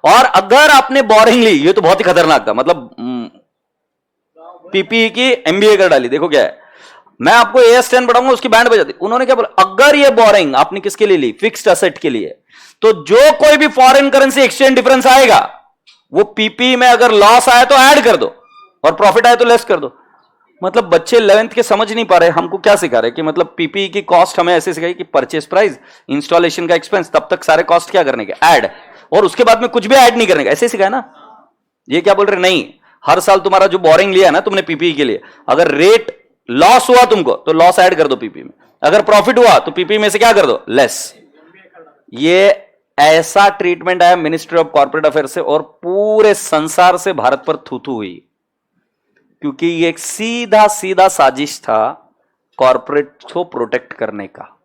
और अगर आपने बोरिंग ली, ये तो बहुत ही खतरनाक था, मतलब पीपीई की MBA कर डाली। देखो क्या है, मैं आपको AS10 पढ़ाऊंगा, उसकी बैंड बजा दी। उन्होंने क्या बोला? अगर ये बोरिंग आपने किसके लिए ली? फिक्स्ड असेट के लिए। तो जो कोई भी फॉरेन करेंसी एक्सचेंज डिफरेंस आएगा, वो पीपी में अगर लॉस आया तो ऐड कर दो, और प्रॉफिट आया तो लेस कर दो। मतलब बच्चे 11th के समझ नहीं पा रहे, हमको क्या सिखा रहे कि मतलब पीपी की कॉस्ट हमें ऐसे सिखाई कि परचेस प्राइस, इंस्टॉलेशन का एक्सपेंस, तब तक सारे कॉस्ट क्या करने के? ऐड। और उसके बाद में कुछ भी ऐड नहीं करने का, ऐसे सिखाया ना। ये क्या बोल रहे? नहीं, हर साल तुम्हारा जो बोरिंग लिया ना तुमने पीपी के लिए, अगर रेट लॉस हुआ तुमको तो लॉस ऐड कर दो पीपी में, अगर प्रॉफिट हुआ तो पीपी में से क्या कर दो? लेस। ये ऐसा ट्रीटमेंट आया मिनिस्ट्री ऑफ कॉर्पोरेट अफेयर से, और पूरे संसार से भारत पर थूथू हुई, क्योंकि ये एक सीधा सीधा साजिश था कॉर्पोरेट को प्रोटेक्ट करने का।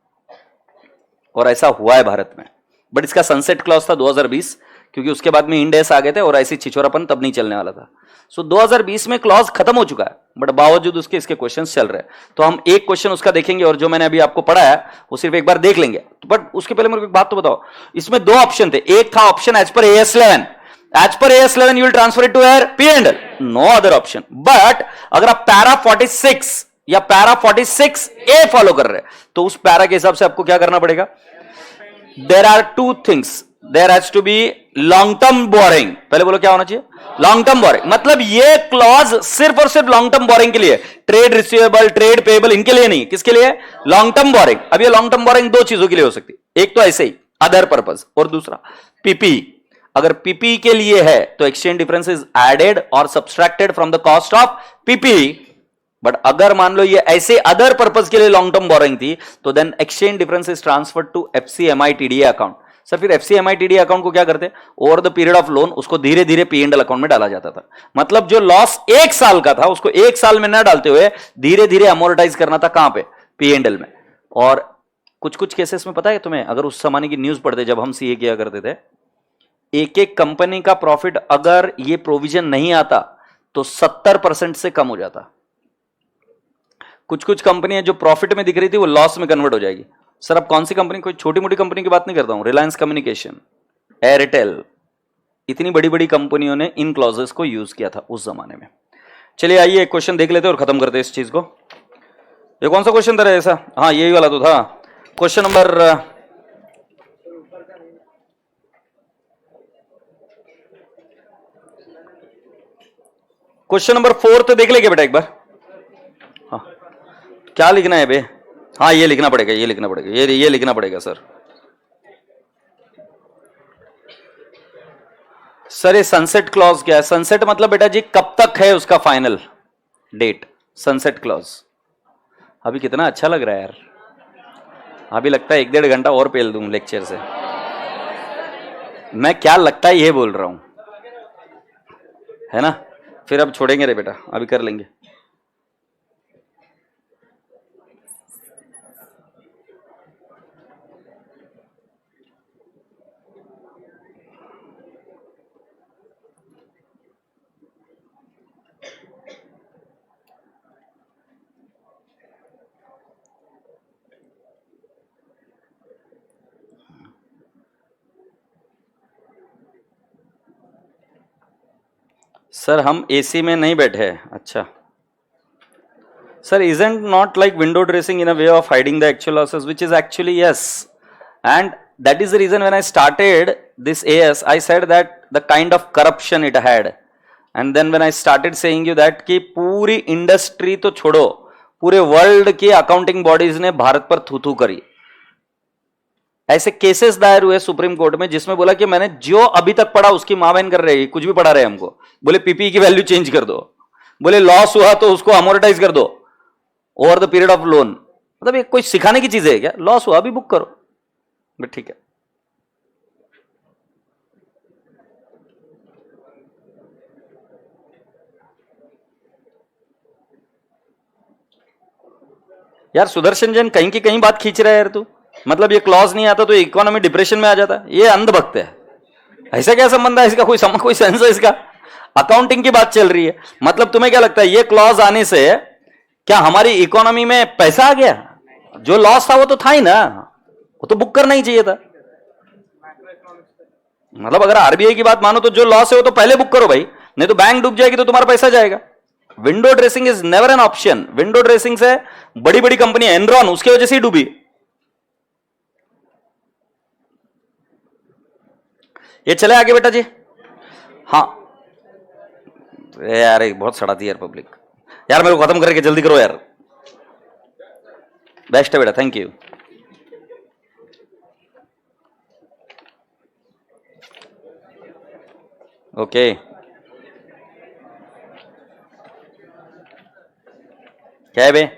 और ऐसा हुआ है भारत में। बट इसका सनसेट क्लॉज था 2020, क्योंकि उसके बाद में इंड एस आ गए थे, और ऐसी छिछोरापन तब नहीं चलने वाला था। सो 2020 में क्लॉज खत्म हो चुका है, बट बावजूद उसके इसके क्वेश्चंस चल रहे हैं। तो हम एक क्वेश्चन उसका देखेंगे, और जो मैंने अभी आपको पढ़ा है वो सिर्फ एक बार देख लेंगे। बट उसके पहले मेरे को एक बात तो बताओ, इसमें 2 ऑप्शन थे। एक था option as per AS11, as per AS11 you will transfer it to air P&L, no other option. But अगर आप पैरा 46 या पैरा 46A फॉलो कर रहे हैं, तो उस पैरा के हिसाब से आपको क्या करना पड़ेगा? There are 2 things, there has to be long term borrowing. पहले बोलो क्या होना चाहिए? Long term borrowing. मतलब ये क्लॉज सिर्फ और सिर्फ लॉन्ग टर्म बोरिंग के लिए, ट्रेड रिसीवेबल, ट्रेड पेएबल, इनके लिए नहीं। किसके लिए? Long term boring. अब ये लॉन्ग टर्म बोरिंग 2 चीजों के लिए हो सकती है, एक तो ऐसे ही अदर पर्पस, और दूसरा पीपी। अगर पीपी के लिए है तो एक्सचेंज डिफरेंस इज एडेड और subtracted from the cost of PP. But अगर मान लो ये ऐसे अदर पर्पस के लिए लॉन्ग टर्म बोरिंग थी, तो then exchange difference is transferred to FCMITDA account. Sir फिर FCMITDA अकाउंट को क्या करते? Over the period of loan उसको धीरे धीरे P&L अकाउंट में डाला जाता था। मतलब जो लॉस 1 साल का था, उसको 1 साल में ना डालते हुए धीरे धीरे अमोर्टाइज करना था। कहां पे? P&L में। और कुछ कुछ केसेस में पता है तुम्हें, अगर उस जमाने की न्यूज पढ़ते जब हम सीए किया करते थे, एक एक कंपनी का प्रॉफिट अगर ये प्रोविजन नहीं आता तो 70% से कम हो जाता। कुछ कुछ कंपनियां जो प्रॉफिट में दिख रही थी वो लॉस में कन्वर्ट हो जाएगी। सर अब कौन सी कंपनी? कोई छोटी मोटी कंपनी की बात नहीं करता हूं, रिलायंस कम्युनिकेशन, एयरटेल, इतनी बड़ी बड़ी कंपनियों ने इन क्लॉजेस को यूज किया था उस जमाने में। चलिए आइए एक क्वेश्चन देख लेते हैं और खत्म करते हैं इस चीज को। ये कौन सा क्वेश्चन था ऐसा? हाँ यही वाला तो था, क्वेश्चन नंबर क्वेश्चन नंबर 4 तो देख लेंगे बेटा एक बार। हाँ क्या लिखना है बे? हाँ ये लिखना पड़ेगा, ये लिखना पड़ेगा, ये लिखना पड़ेगा सर। सर ये सनसेट क्लॉज क्या है? सनसेट मतलब बेटा जी कब तक है उसका फाइनल डेट, सनसेट क्लॉज। अभी कितना अच्छा लग रहा है यार, अभी लगता है 1-1.5 घंटा और पेल दूं लेक्चर से। मैं क्या लगता है ये बोल रहा हूं, है ना? फिर अब छोड़ेंगे रे बेटा, अभी कर लेंगे। सर हम एसी में नहीं बैठे हैं। अच्छा sir, isn't not like window dressing in a way of hiding the actual losses, which is actually yes, and that is the reason when I started this AS I said that the kind of corruption it had, and then when I started saying you that कि पूरी industry तो छोड़ो, पूरे world की accounting bodies ने भारत पर थू थू करी। ऐसे केसेस दायर हुए सुप्रीम कोर्ट में जिसमें बोला कि मैंने जो अभी तक पढ़ा उसकी मां बहन कर रही, कुछ भी पढ़ा रहे हमको। बोले पीपी की वैल्यू चेंज कर दो, बोले लॉस हुआ तो उसको अमोर्टाइज कर दो over the period of loan. मतलब ये कोई सिखाने की चीज है क्या? लॉस हुआ अभी बुक करो, बट ठीक है। यार सुदर्शन जैन कहीं की कहीं बात खींच रहा है यार तू। मतलब ये क्लॉज नहीं आता तो इकोनॉमी डिप्रेशन में आ जाता है, ये अंधभक्त है। ऐसा क्या संबंध है इसका? कोई सेंस है इसका? अकाउंटिंग की बात चल रही है। मतलब तुम्हें क्या लगता है ये क्लॉज आने से क्या हमारी इकोनॉमी में पैसा आ गया? जो लॉस था वो तो था ही ना, वो तो बुक करना ही चाहिए था। मतलब अगर आरबीआई की बात मानो तो जो लॉस है वो तो पहले बुक करो भाई, नहीं तो बैंक डूब जाएगी तो तुम्हारा पैसा जाएगा। Window dressing is never an option. Window dressing से बड़ी बड़ी कंपनी एनरॉन उसकी वजह से ही डूबी। ये चले आगे बेटा जी। हाँ यार एक बहुत सड़ाती यार पब्लिक यार, मेरे को खत्म करके जल्दी करो यार। बेस्ट है बेटा, थैंक यू। ओके क्या है बे?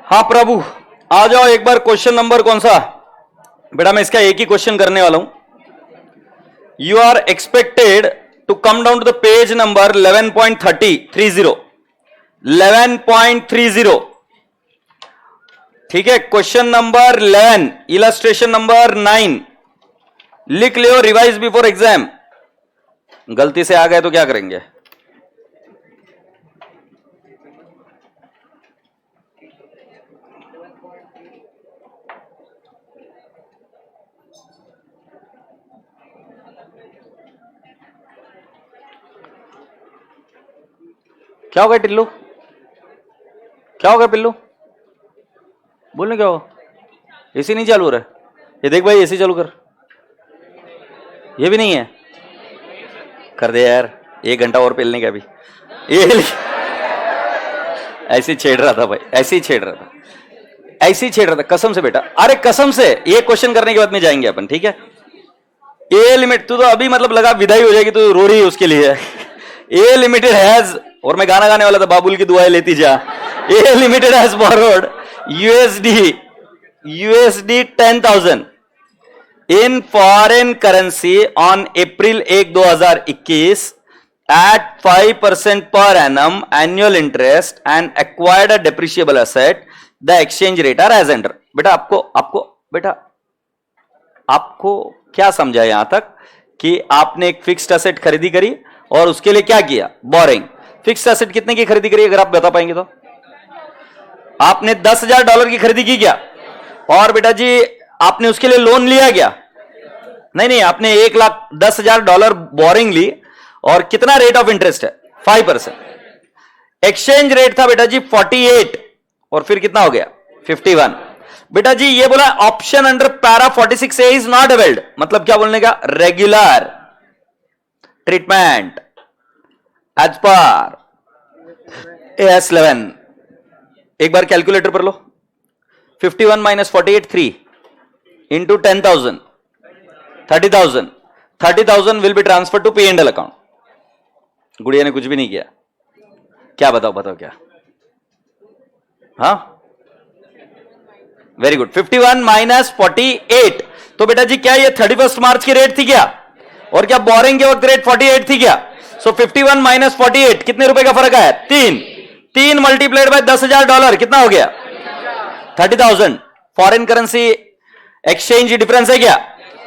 हाँ प्रभु आ जाओ एक बार। क्वेश्चन नंबर कौन सा बेटा? मैं इसका एक ही क्वेश्चन करने वाला हूं। You are expected to come down to the page number 11.30 11.30। ठीक है, क्वेश्चन नंबर 11 इलस्ट्रेशन नंबर 9 लिख लियो, रिवाइज बिफोर एग्जाम। गलती से आ गए तो क्या करेंगे? क्या होगा टिल्लू? क्या होगा पिल्लू? बोलने क्या होगा? एसी नहीं चालू हो रहा है? ये देख भाई एसी चालू कर। ये भी नहीं है, कर दे यार, 1 घंटा और पेलने का भी। ये ऐसे छेड़ रहा था भाई, ऐसे ही छेड़ रहा था, ऐसे ही छेड़ रहा था कसम से बेटा। अरे कसम से, ये क्वेश्चन करने के बाद में जाएंगे अपन, ठीक है? ए लिमिट, तू तो अभी मतलब लगा विदाई हो जाएगी, तू रो रही है उसके लिए। ए लिमिटेड हैज, और मैं गाना गाने वाला था, बाबुल की दुआएं लेती जा। A limited has borrowed USD 10,000 in foreign currency on April 1, 2021 at 5% per annum annual interest and acquired a depreciable asset, the exchange rate are as under। बेटा आपको क्या समझा यहां तक कि आपने एक फिक्स्ड एसेट खरीदी करी और उसके लिए क्या किया? बोरिंग। फिक्स्ड एसेट कितने की खरीदी करी अगर आप बता पाएंगे तो? आपने $10,000 की खरीदी की क्या? और बेटा जी आपने उसके लिए लोन लिया क्या? नहीं नहीं, आपने $1,10,000 बोरिंग ली और कितना रेट ऑफ इंटरेस्ट है? 5%। एक्सचेंज रेट था बेटा जी 48 और फिर कितना हो गया? 51। बेटा जी ये बोला option under para 46A is not availed, मतलब क्या बोलने का? Regular treatment as per AS11। एक बार कैलकुलेटर पर लो। 51 minus 48 3 into 10,000 30,000। 30,000 will be transfer to P&L account. गुड़िया ने कुछ भी नहीं किया। क्या बताओ बताओ क्या? हाँ वेरी गुड। 51 माइनस 48, तो बेटा जी क्या ये 31 मार्च की रेट थी क्या? और क्या बोरिंग के वक्त रेट 48 थी क्या? सो 51 माइनस 48 कितने रुपए का फर्क आया? 3 मल्टीप्लाइड बाय $10,000 कितना हो गया? 30,000। फॉरेन करेंसी एक्सचेंज डिफरेंस है क्या?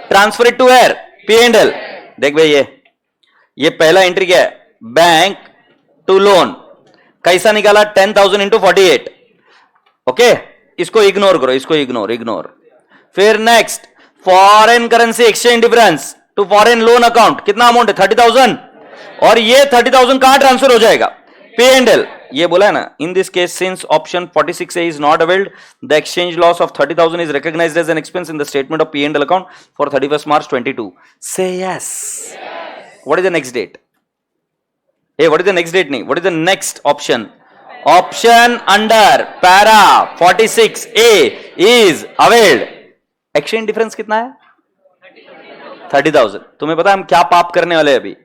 Transfer it to where? P&L। देख भाई ये पहला एंट्री क्या है? Bank to loan. कैसा निकाला? 10,000 इंटू 48। ओके, इसको इग्नोर करो, इसको इग्नोर। फिर next foreign currency exchange difference to foreign loan account, कितना अमाउंट है? 30,000। और ये 30,000 कहां ट्रांसफर हो जाएगा? P&L। ये बोला है ना, in this case since option 46A is not availed, the exchange loss of 30,000 is recognised as an expense in the statement of P&L account for 31st March 22। से yes. What is the next date? What is the next date? नहीं, what is the next option? Option under para 46A is availed. Exchange difference कितना है? 30,000। तुम्हें पता है हम क्या पाप करने वाले हैं अभी?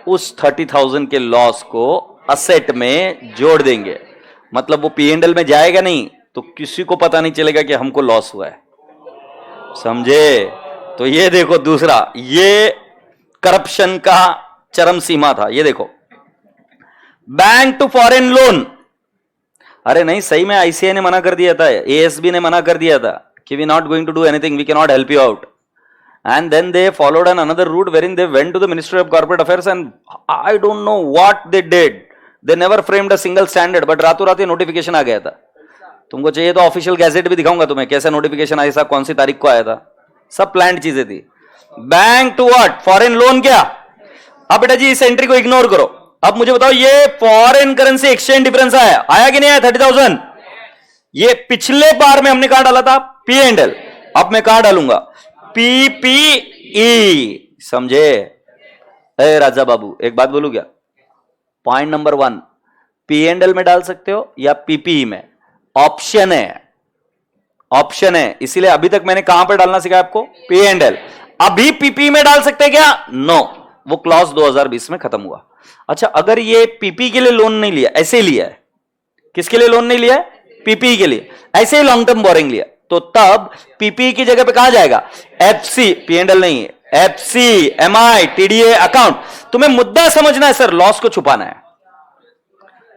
उस 30,000 के लॉस को असेट में जोड़ देंगे, मतलब वो P&L में जाएगा नहीं, तो किसी को पता नहीं चलेगा कि हमको लॉस हुआ है। समझे? तो ये देखो दूसरा, ये करप्शन का चरम सीमा था। ये देखो बैंक टू फॉरेन लोन। अरे नहीं, सही में ICAI ने मना कर दिया था, ASB ने मना कर दिया था कि we not going to do anything, we can not help you out. And then they followed another route wherein they went to the Ministry of Corporate Affairs and I don't know what they did. They never framed a single standard, but रातों रात ये notification आ गया था। तुमको चाहिए तो official gazette भी दिखाऊंगा तुम्हें, कैसा नोटिफिकेशन आया था, कौन सी तारीख को आया था, सब प्लान्ड चीजें थी। Bank to what? Foreign loan. क्या? अब बेटा जी इस एंट्री को इग्नोर करो। अब मुझे बताओ ये फॉरेन करेंसी एक्सचेंज डिफरेंस आया कि नहीं आया? 30,000। ये पिछले बार में हमने कहां डाला था? P&L। अब मैं कहां डालूंगा? PPE। समझे? राजा बाबू एक बात बोलू क्या? पॉइंट नंबर 1 P&L में डाल सकते हो या PPE में, ऑप्शन है। इसीलिए अभी तक मैंने कहां पर डालना सिखाया आपको? P&L। अभी PPE में डाल सकते हैं क्या? नो, वो क्लॉज 2020 में खत्म हुआ। अच्छा, अगर ये PPE के लिए लोन नहीं लिया, ऐसे ही लिया है, किसके लिए लोन नहीं लिया है? PPE के लिए, ऐसे ही लॉन्ग टर्म बोरिंग लिया, तो तब PPE की जगह पे कहां जाएगा? FC। P&L नहीं है, FC, MI, TDA अकाउंट। तुम्हें मुद्दा समझना है सर, लॉस को छुपाना है,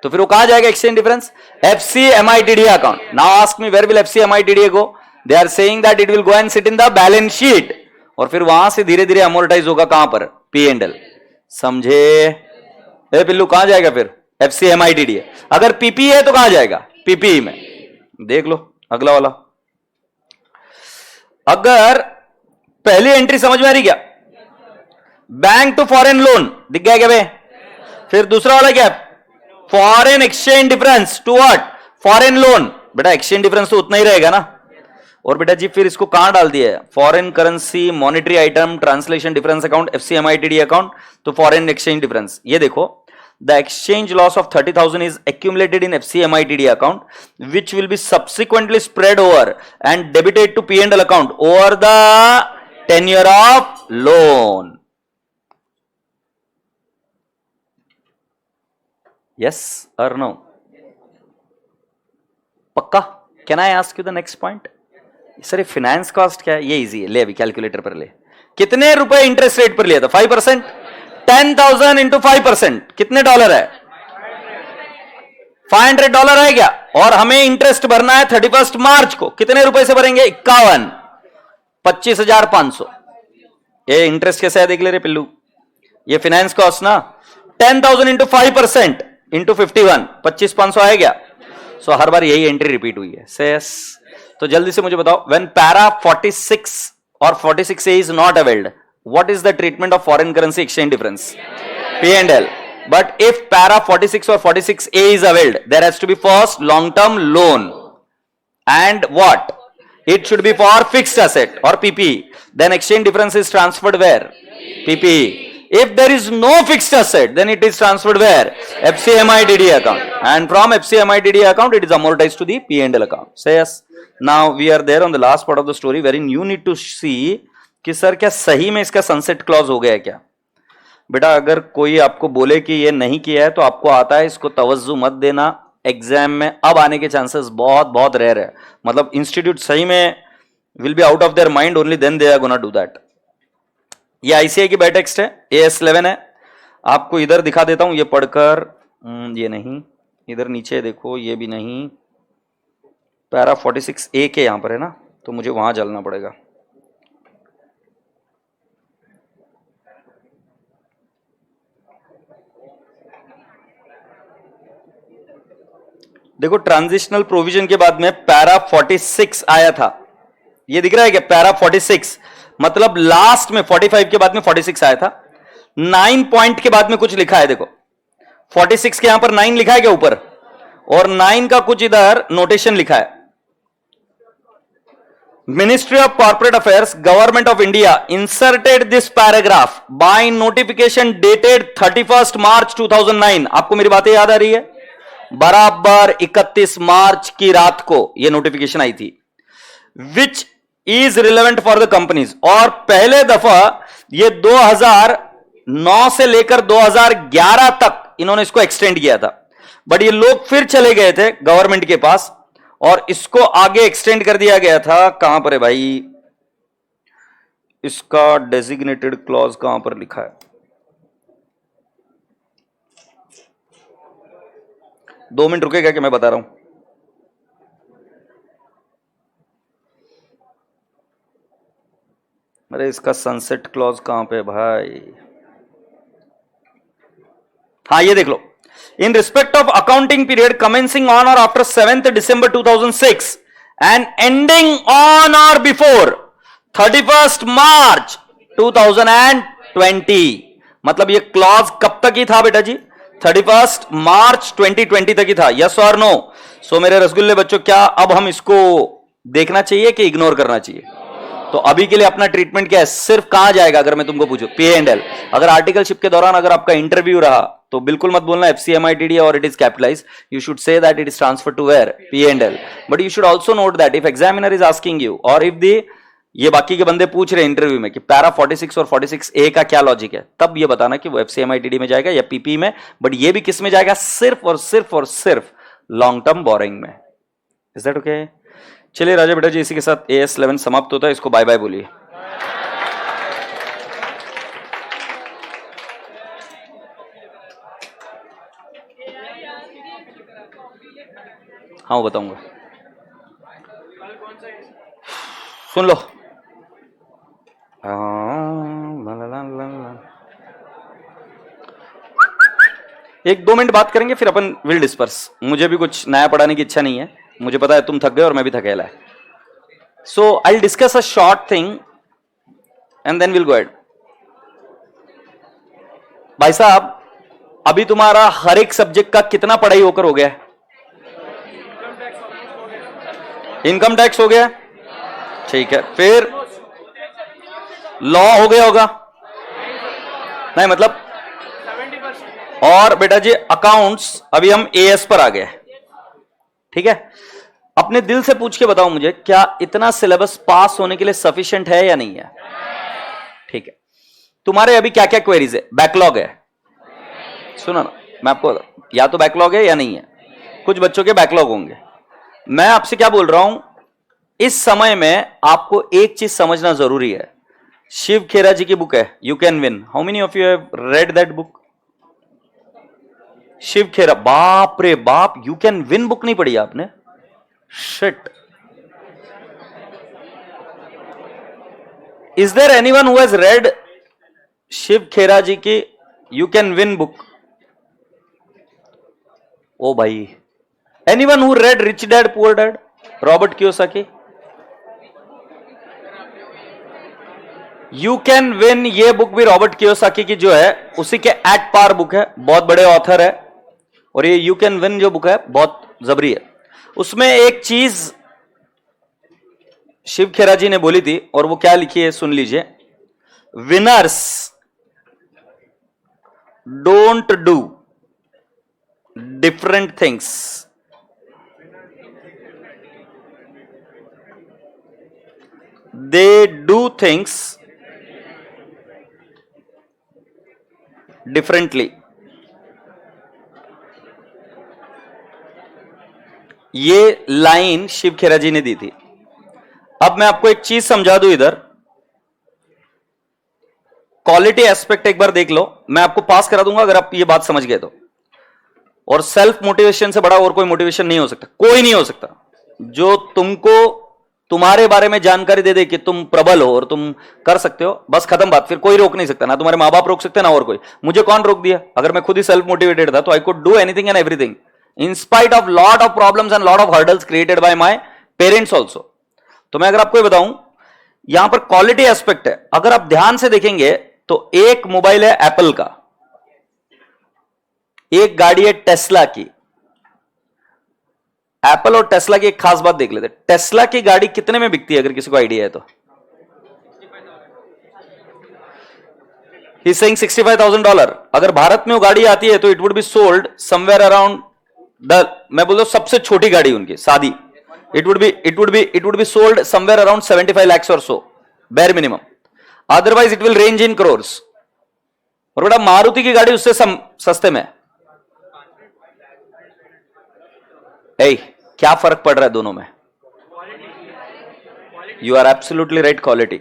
तो फिर वो कहां जाएगा? Exchange difference FC, MI, TDA account. Now ask me where will FC, MI, TDA गो? They are saying that it will go and sit in the balance sheet, और फिर वहां से धीरे धीरे अमोर्टाइज होगा कहां पर? P&L। समझे? पिल्लू कहां जाएगा फिर? FC, MI, TDA। अगर PPE है तो कहां जाएगा? PPE में। देख लो अगला वाला। अगर पहली एंट्री समझ में आ रही क्या? बैंक टू फॉरेन लोन दिख गया क्या भाई? फिर दूसरा वाला क्या? Foreign exchange difference to what? Foreign loan. बेटा एक्सचेंज डिफरेंस तो उतना ही रहेगा ना। और बेटा जी फिर इसको कहां डाल दिया है? Foreign currency monetary item translation difference account FC, MI, TDA account, तो फॉरेन एक्सचेंज डिफरेंस। ये देखो, the exchange loss of 30,000 is accumulated in FC, MI, TDA account, which will be subsequently spread over and debited to P&L account over the tenure of loan. Yes or no? पक्का? Can I ask you the next point? Sir finance cost क्या है? ये easy है, ले अभी calculator पर ले। कितने रुपए इंटरेस्ट रेट पर लिया था? 5%। 10,000 इंटू 5% कितने डॉलर है? $500 है क्या? और हमें इंटरेस्ट भरना है 31 मार्च को। कितने रुपए से भरेंगे? 51। 25,500। ये इंटरेस्ट कैसे है देख ले रे पिल्लू, ये फाइनेंस कॉस्ट ना। 10,000 इंटू 5% इंटू 51, 25,500 आया क्या? सो हर बार यही एंट्री रिपीट हुई है। सेस तो जल्दी से मुझे बताओ, व्हेन पैरा 46 और 46A is not availed, what is the treatment of foreign currency exchange difference? P&L. But if para 46 or 46A is availed, there has to be first long-term loan. And what? It should be for fixed asset or PPE. Then exchange difference is transferred where? PPE. If there is no fixed asset, then it is transferred where? FCMIDD account. And from FCMIDD account, it is amortized to the P&L account. Say yes. Now we are there on the last part of the story wherein you need to see कि sir क्या सही में इसका sunset clause हो गया है क्या? बेटा अगर कोई आपको बोले कि ये नहीं किया है तो आपको आता है, इसको तवज्जो मत देना, एग्जाम में अब आने के चांसेस बहुत बहुत रेयर है. मतलब इंस्टीट्यूट सही में will be out of their mind only then they are gonna do that. ये आईसीआई की बैटेक्स्ट है, AS11 है. आपको इधर दिखा देता हूं, ये पढ़कर ये नहीं, इधर नीचे देखो ये भी नहीं, पैरा 46A के यहां पर है ना, तो मुझे वहां चलना पड़ेगा. देखो ट्रांजिशनल प्रोविजन के बाद में पैरा 46 आया था, ये दिख रहा है क्या? पैरा 46 मतलब लास्ट में 45 के बाद में 46 आया था. 9 पॉइंट के बाद में कुछ लिखा है, देखो 46 के यहां पर 9 लिखा है क्या ऊपर, और 9 का कुछ इधर नोटेशन लिखा है. Ministry of Corporate Affairs, Government of India inserted this paragraph by notification dated 31st March 2009. आपको मेरी बातें याद आ रही है? बराबर 31 मार्च की रात को यह नोटिफिकेशन आई थी, which is relevant for the companies. और पहले दफा ये 2009 से लेकर 2011 तक इन्होंने इसको एक्सटेंड किया था, बट ये लोग फिर चले गए थे गवर्नमेंट के पास और इसको आगे एक्सटेंड कर दिया गया था. कहां पर है भाई इसका डेजिग्नेटेड क्लॉज, कहां पर लिखा है? 2 मिनट रुकेगा कि मैं बता रहा हूं. अरे इसका सनसेट क्लॉज कहां पे भाई? हाँ ये देख लो. In respect of accounting period commencing on or after 7th December 2006 and ending on or before 31st March 2020. मतलब ये क्लॉज कब तक ही था बेटा जी? 31st मार्च 2020 तक ही था. यस और नो? सो मेरे रसगुल्ले बच्चों, क्या अब हम इसको देखना चाहिए कि इग्नोर करना चाहिए? तो अभी के लिए अपना ट्रीटमेंट क्या है? सिर्फ कहां जाएगा अगर मैं तुमको पूछूं? P&L. अगर आर्टिकलशिप के दौरान अगर आपका इंटरव्यू रहा तो बिल्कुल मत बोलना FCMIDD और it is capitalize. You should say that it is transfer to where? P&L. But you should also note that if examiner is asking you और इफ दी ये बाकी के बंदे पूछ रहे हैं इंटरव्यू में कि पैरा 46 और 46A का क्या लॉजिक है, तब ये बताना कि वो FCMIDD में जाएगा या PP में. बट ये भी किस में जाएगा? सिर्फ और सिर्फ और सिर्फ लॉन्ग टर्म बोरिंग में. Is that okay? चलिए राजा बेटा जी, इसी के साथ AS11 समाप्त होता है. इसको बाय बाय बोलिए. हाँ वो बताऊंगा, सुन लो. एक 2 मिनट बात करेंगे फिर अपन विल डिस्पर्स. मुझे भी कुछ नया पढ़ाने की इच्छा नहीं है, मुझे पता है तुम थक गए और मैं भी थकेला है. So I will discuss a short thing and then will go ahead. भाई साहब अभी तुम्हारा हर एक सब्जेक्ट का कितना पढ़ाई होकर हो गया? इनकम टैक्स हो गया, ठीक है. फिर लॉ हो गया होगा? नहीं मतलब, और बेटा जी अकाउंट्स अभी हम AS पर आ गए, ठीक है. अपने दिल से पूछ के बताओ मुझे, क्या इतना सिलेबस पास होने के लिए सफिशिएंट है या नहीं है? ठीक है. तुम्हारे अभी क्या क्या क्वेरीज है? बैकलॉग है, सुनो ना मैं आपको, या तो बैकलॉग है या नहीं है. कुछ बच्चों के बैकलॉग होंगे. मैं आपसे क्या बोल रहा हूं, इस समय में आपको एक चीज समझना जरूरी है. शिव खेरा जी की बुक है you can win. How many of you have read that book? Shiv Khera, बाप रे बाप, यू कैन विन बुक नहीं पढ़ी आपने? Shit. Is there anyone who has read Shiv Khera ji की यू कैन विन बुक? ओ भाई, anyone who read rich dad poor dad, Robert Kiyosaki? You can win, ये बुक भी रॉबर्ट कियोसाकी की जो है उसी के एट पार बुक है, बहुत बड़े ऑथर है, और ये यू कैन विन जो बुक है बहुत जबरी है। उसमें एक चीज शिव खेरा जी ने बोली थी, और वो क्या लिखी है सुन लीजिए। Winners don't do different things, they do things differently। ये लाइन शिव खेरा जी ने दी थी। अब मैं आपको एक चीज समझा दूं, इधर क्वालिटी एस्पेक्ट एक बार देख लो, मैं आपको पास करा दूंगा अगर आप ये बात समझ गए तो। और सेल्फ मोटिवेशन से बड़ा और कोई मोटिवेशन नहीं हो सकता, कोई नहीं हो सकता जो तुमको तुम्हारे बारे में जानकारी दे दे कि तुम प्रबल हो और तुम कर सकते हो, बस खत्म बात। फिर कोई रोक नहीं सकता, ना तुम्हारे मां बाप रोक सकते ना और कोई। मुझे कौन रोक दिया? अगर मैं खुद ही सेल्फ मोटिवेटेड था तो I could do anything and everything in spite of lot of problems and lot of hurdles created by my parents also. तो मैं अगर आपको बताऊं, यहां पर क्वालिटी एस्पेक्ट है। अगर आप ध्यान से देखेंगे तो एक मोबाइल है एप्पल का, एक गाड़ी है टेस्ला की। एप्पल और टेस्ला की एक खास बात देख लेते। टेस्ला की गाड़ी कितने में बिकती है अगर किसी को आइडिया है तो? He saying $65,000। अगर भारत में वो गाड़ी आती है तो it would be sold somewhere around the, मैं बोल रहा हूं सबसे छोटी गाड़ी उनकी सादी, it would be sold somewhere around 75 lakhs और सो, बेर minimum. Otherwise it will range इन करोर्स। और बेटा मारुति की गाड़ी उससे सस्ते में। क्या फर्क पड़ रहा है दोनों में? You are absolutely right, quality.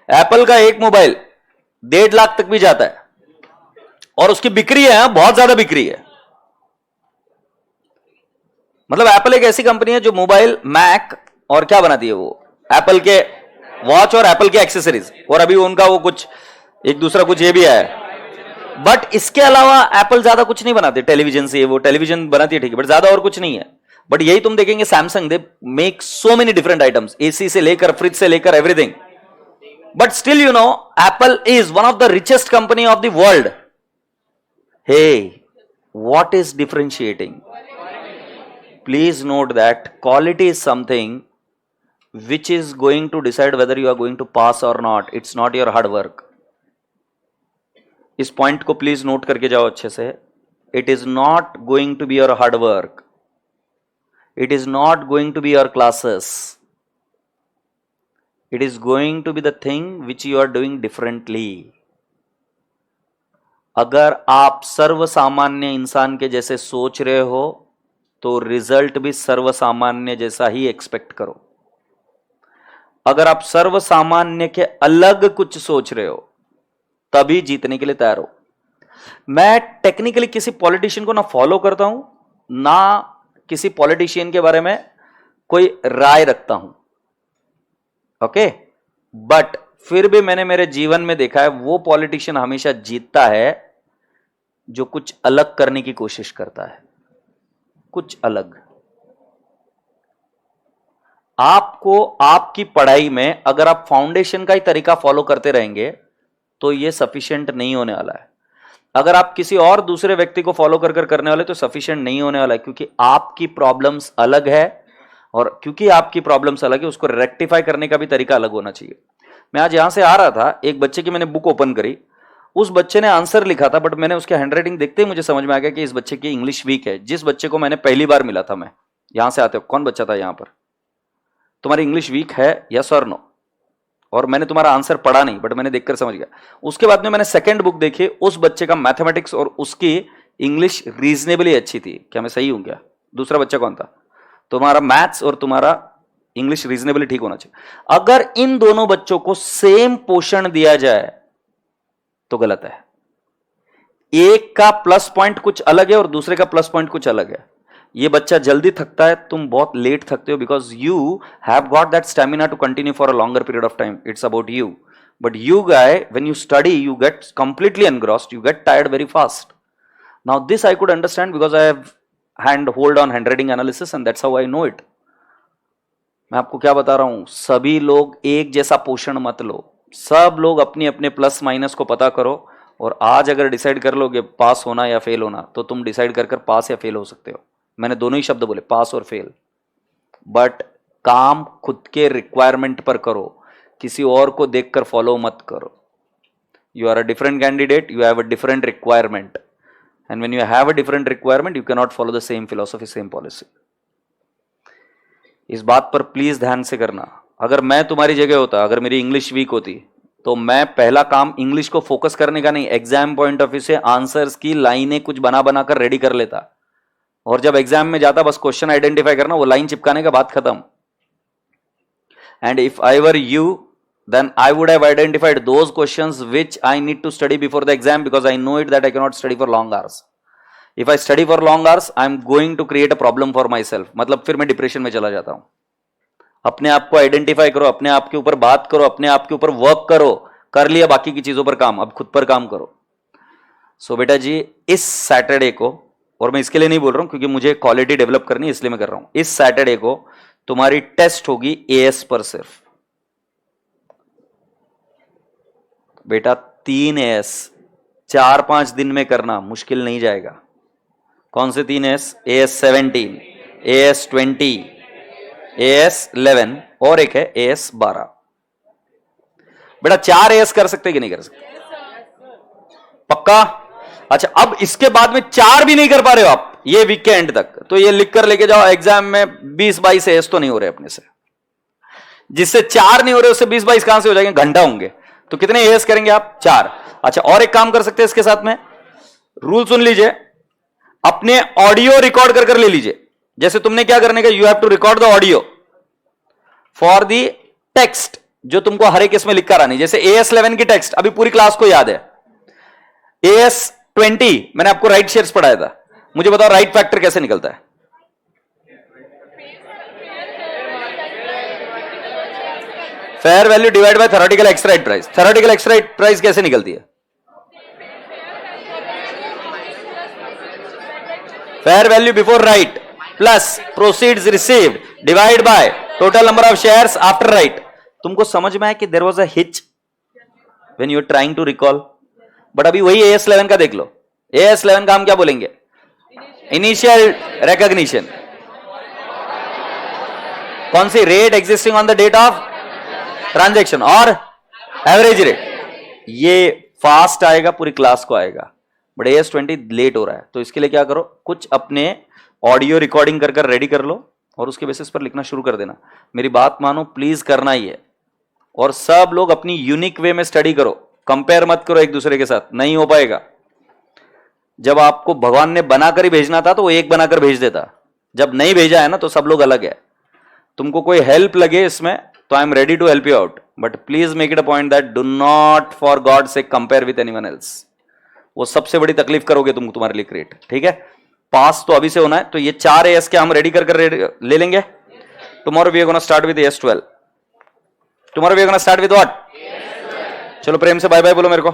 Apple का एक मोबाइल 1.5 लाख तक भी जाता है और उसकी बिक्री है बहुत ज्यादा बिक्री है। मतलब एप्पल एक ऐसी कंपनी है जो मोबाइल, मैक और क्या बनाती है, वो एप्पल के वॉच और एप्पल के एक्सेसरीज, और अभी उनका वो कुछ एक दूसरा कुछ ये भी है। बट इसके अलावा एप्पल ज्यादा कुछ नहीं बनाती। टेलीविजन से वो टेलीविजन बनाती है ठीक है, बट ज्यादा और कुछ नहीं है। बट यही तुम देखेंगे Samsung, they make so many different items, AC से लेकर फ्रिज से लेकर everything. But still you know Apple is one of the richest company of the world. Hey, what is differentiating? Please note that quality is something which is going to decide whether you are going to pass or not. It's not your hard work. इस point को please note करके जाओ अच्छे से। It is not going to be your hard work, it is not going to be your classes, it is going to be the thing which you are doing differently. अगर आप सर्वसामान्य इंसान के जैसे सोच रहे हो तो रिजल्ट भी सर्वसामान्य जैसा ही एक्सपेक्ट करो। अगर आप सर्वसामान्य के अलग कुछ सोच रहे हो तभी जीतने के लिए तैयार हो। मैं टेक्निकली किसी पॉलिटिशियन को ना फॉलो करता हूं, ना किसी पॉलिटिशियन के बारे में कोई राय रखता हूं, ओके। बट फिर भी मैंने मेरे जीवन में देखा है वो पॉलिटिशियन हमेशा जीतता है जो कुछ अलग करने की कोशिश करता है, कुछ अलग। आपको आपकी पढ़ाई में अगर आप फाउंडेशन का ही तरीका फॉलो करते रहेंगे तो ये सफिशिएंट नहीं होने वाला है। अगर आप किसी और दूसरे व्यक्ति को फॉलो कर करने वाले तो सफिशिएंट नहीं होने वाला है, क्योंकि आपकी प्रॉब्लम्स अलग है, और क्योंकि आपकी प्रॉब्लम्स अलग है उसको रेक्टिफाई करने का भी तरीका अलग होना चाहिए। मैं आज यहां से आ रहा था, एक बच्चे की मैंने बुक ओपन करी, उस बच्चे ने आंसर लिखा था, बट मैंने उसके हैंडराइटिंग देखते ही मुझे समझ में आ गया कि इस बच्चे की इंग्लिश वीक है। जिस बच्चे को मैंने पहली बार मिला था, मैं यहां से आते हो, कौन बच्चा था यहां पर, तुम्हारी इंग्लिश वीक है, यस और नो? और मैंने तुम्हारा आंसर पढ़ा नहीं, बट मैंने देखकर समझ गया। उसके बाद में मैंने सेकंड बुक देखी, उस बच्चे का मैथमेटिक्स और उसकी इंग्लिश रीजनेबली अच्छी थी। क्या मैं सही हूं क्या? दूसरा बच्चा कौन था? तुम्हारा मैथ्स और तुम्हारा इंग्लिश रीजनेबली ठीक होना चाहिए। अगर इन दोनों बच्चों को सेम पोषण दिया जाए तो गलत है। एक का प्लस पॉइंट कुछ अलग है और दूसरे का प्लस पॉइंट कुछ अलग है। ये बच्चा जल्दी थकता है, तुम बहुत लेट थकते हो, because you have got that stamina to continue for a longer period of time. It's about you. But you guy, when you study you get completely engrossed, you get tired very fast. Now this I could understand because I have hand hold on handwriting analysis and that's how I know it. मैं आपको क्या बता रहा हूं, सभी लोग एक जैसा पोषण मत लो। सब लोग अपनी अपने प्लस माइनस को पता करो, और आज अगर डिसाइड कर लोगे पास होना या फेल होना, तो तुम डिसाइड कर पास या फेल हो सकते हो। मैंने दोनों ही शब्द बोले, पास और फेल। बट काम खुद के रिक्वायरमेंट पर करो, किसी और को देखकर फॉलो मत करो। You are a different candidate, you have a different requirement, and when you have a different requirement you can not follow the same philosophy, same policy. इस बात पर प्लीज ध्यान से करना। अगर मैं तुम्हारी जगह होता, अगर मेरी इंग्लिश वीक होती, तो मैं पहला काम इंग्लिश को फोकस करने का नहीं, एग्जाम पॉइंट ऑफ व्यू से आंसर्स की लाइनें कुछ बना बना कर रेडी कर लेता, और जब एग्जाम में जाता बस क्वेश्चन आइडेंटिफाई करना, वो लाइन चिपकाने का बात खत्म। And if I were you, then I would have identified those questions which I need to study before the exam, because I know it that I cannot study for long hours. If I study for long hours, I am going to create a problem for myself. मतलब फिर मैं depression में चला जाता हूं। अपने आप को आइडेंटिफाई करो, अपने आप के ऊपर बात करो, अपने आप के ऊपर वर्क करो। कर लिया बाकी की चीजों पर काम, अब खुद पर काम करो। सो बेटा जी, इस सैटरडे को, और मैं इसके लिए नहीं बोल रहा हूं क्योंकि मुझे क्वालिटी डेवलप करनी है इसलिए मैं कर रहा हूं, इस सैटरडे को तुम्हारी टेस्ट होगी एएस पर सिर्फ। बेटा 3 एएस 4-5 दिन में करना मुश्किल नहीं जाएगा। कौन से 3 एएस? एएस 17, एएस 20, एएस 11 और एक है एएस 12। बेटा 4 एएस कर सकते कि नहीं कर सकते? पक्का? अच्छा, अब इसके बाद में 4 भी नहीं कर पा रहे हो आप ये वीक के एंड तक, तो ये लिख कर लेके जाओ, एग्जाम में 20-22 एएस तो नहीं हो रहे अपने से। जिससे 4 नहीं हो रहे उससे 20-22 कहां से हो जाएंगे? घंटा होंगे। तो कितने एएस करेंगे आप? 4। अच्छा, और एक काम कर सकते हैं इसके साथ में, रूल सुन लीजिए, अपने ऑडियो रिकॉर्ड कर ले लीजिए। जैसे तुमने क्या करने का, you have to record the audio for the text जो तुमको हर एक इसमें लिख कर आनी। जैसे एएस 11 की टेक्स्ट अभी पूरी क्लास को याद है, एएस 20 मैंने आपको राइट शेयर्स पढ़ाया था, मुझे बताओ राइट फैक्टर कैसे निकलता है? Fair value divide by theoretical ex right price. Theoretical ex right price कैसे निकलती है? Fair value before right plus proceeds received divide by total number of shares after right. तुमको समझ में आया कि there was a hitch when you are trying to recall? But अभी वही एएस 11 का देख लो। एएस 11 का हम क्या बोलेंगे? Initial recognition. कौन सी? Rate existing on the date of transaction और एवरेज रेट। ये फास्ट आएगा, पूरी क्लास को आएगा, बट एएस 20 लेट हो रहा है। तो इसके लिए क्या करो, कुछ अपने ऑडियो रिकॉर्डिंग कर रेडी कर लो और उसके बेसिस पर लिखना शुरू कर देना। मेरी बात मानो, प्लीज करना ही है। और सब लोग अपनी यूनिक वे में स्टडी करो, कंपेयर मत करो एक दूसरे के साथ, नहीं हो पाएगा। जब आपको भगवान ने बनाकर ही भेजना था तो वो एक बनाकर भेज देता, जब नहीं भेजा है ना तो सब लोग अलग है। तुमको कोई हेल्प लगे इसमें तो I am ready to help you out, but please make it a point that do not for God sake compare with anyone else. वो सबसे बड़ी तकलीफ करोगे तुम, तुम्हारे लिए क्रिएट। ठीक है, पास तो अभी से होना है, तो ये 4 एएस के हम रेडी कर ले लेंगे। Tomorrow we are gonna start with AS 12। Tomorrow we are gonna start with what? चलो प्रेम से बाय बाय बोलो मेरे को।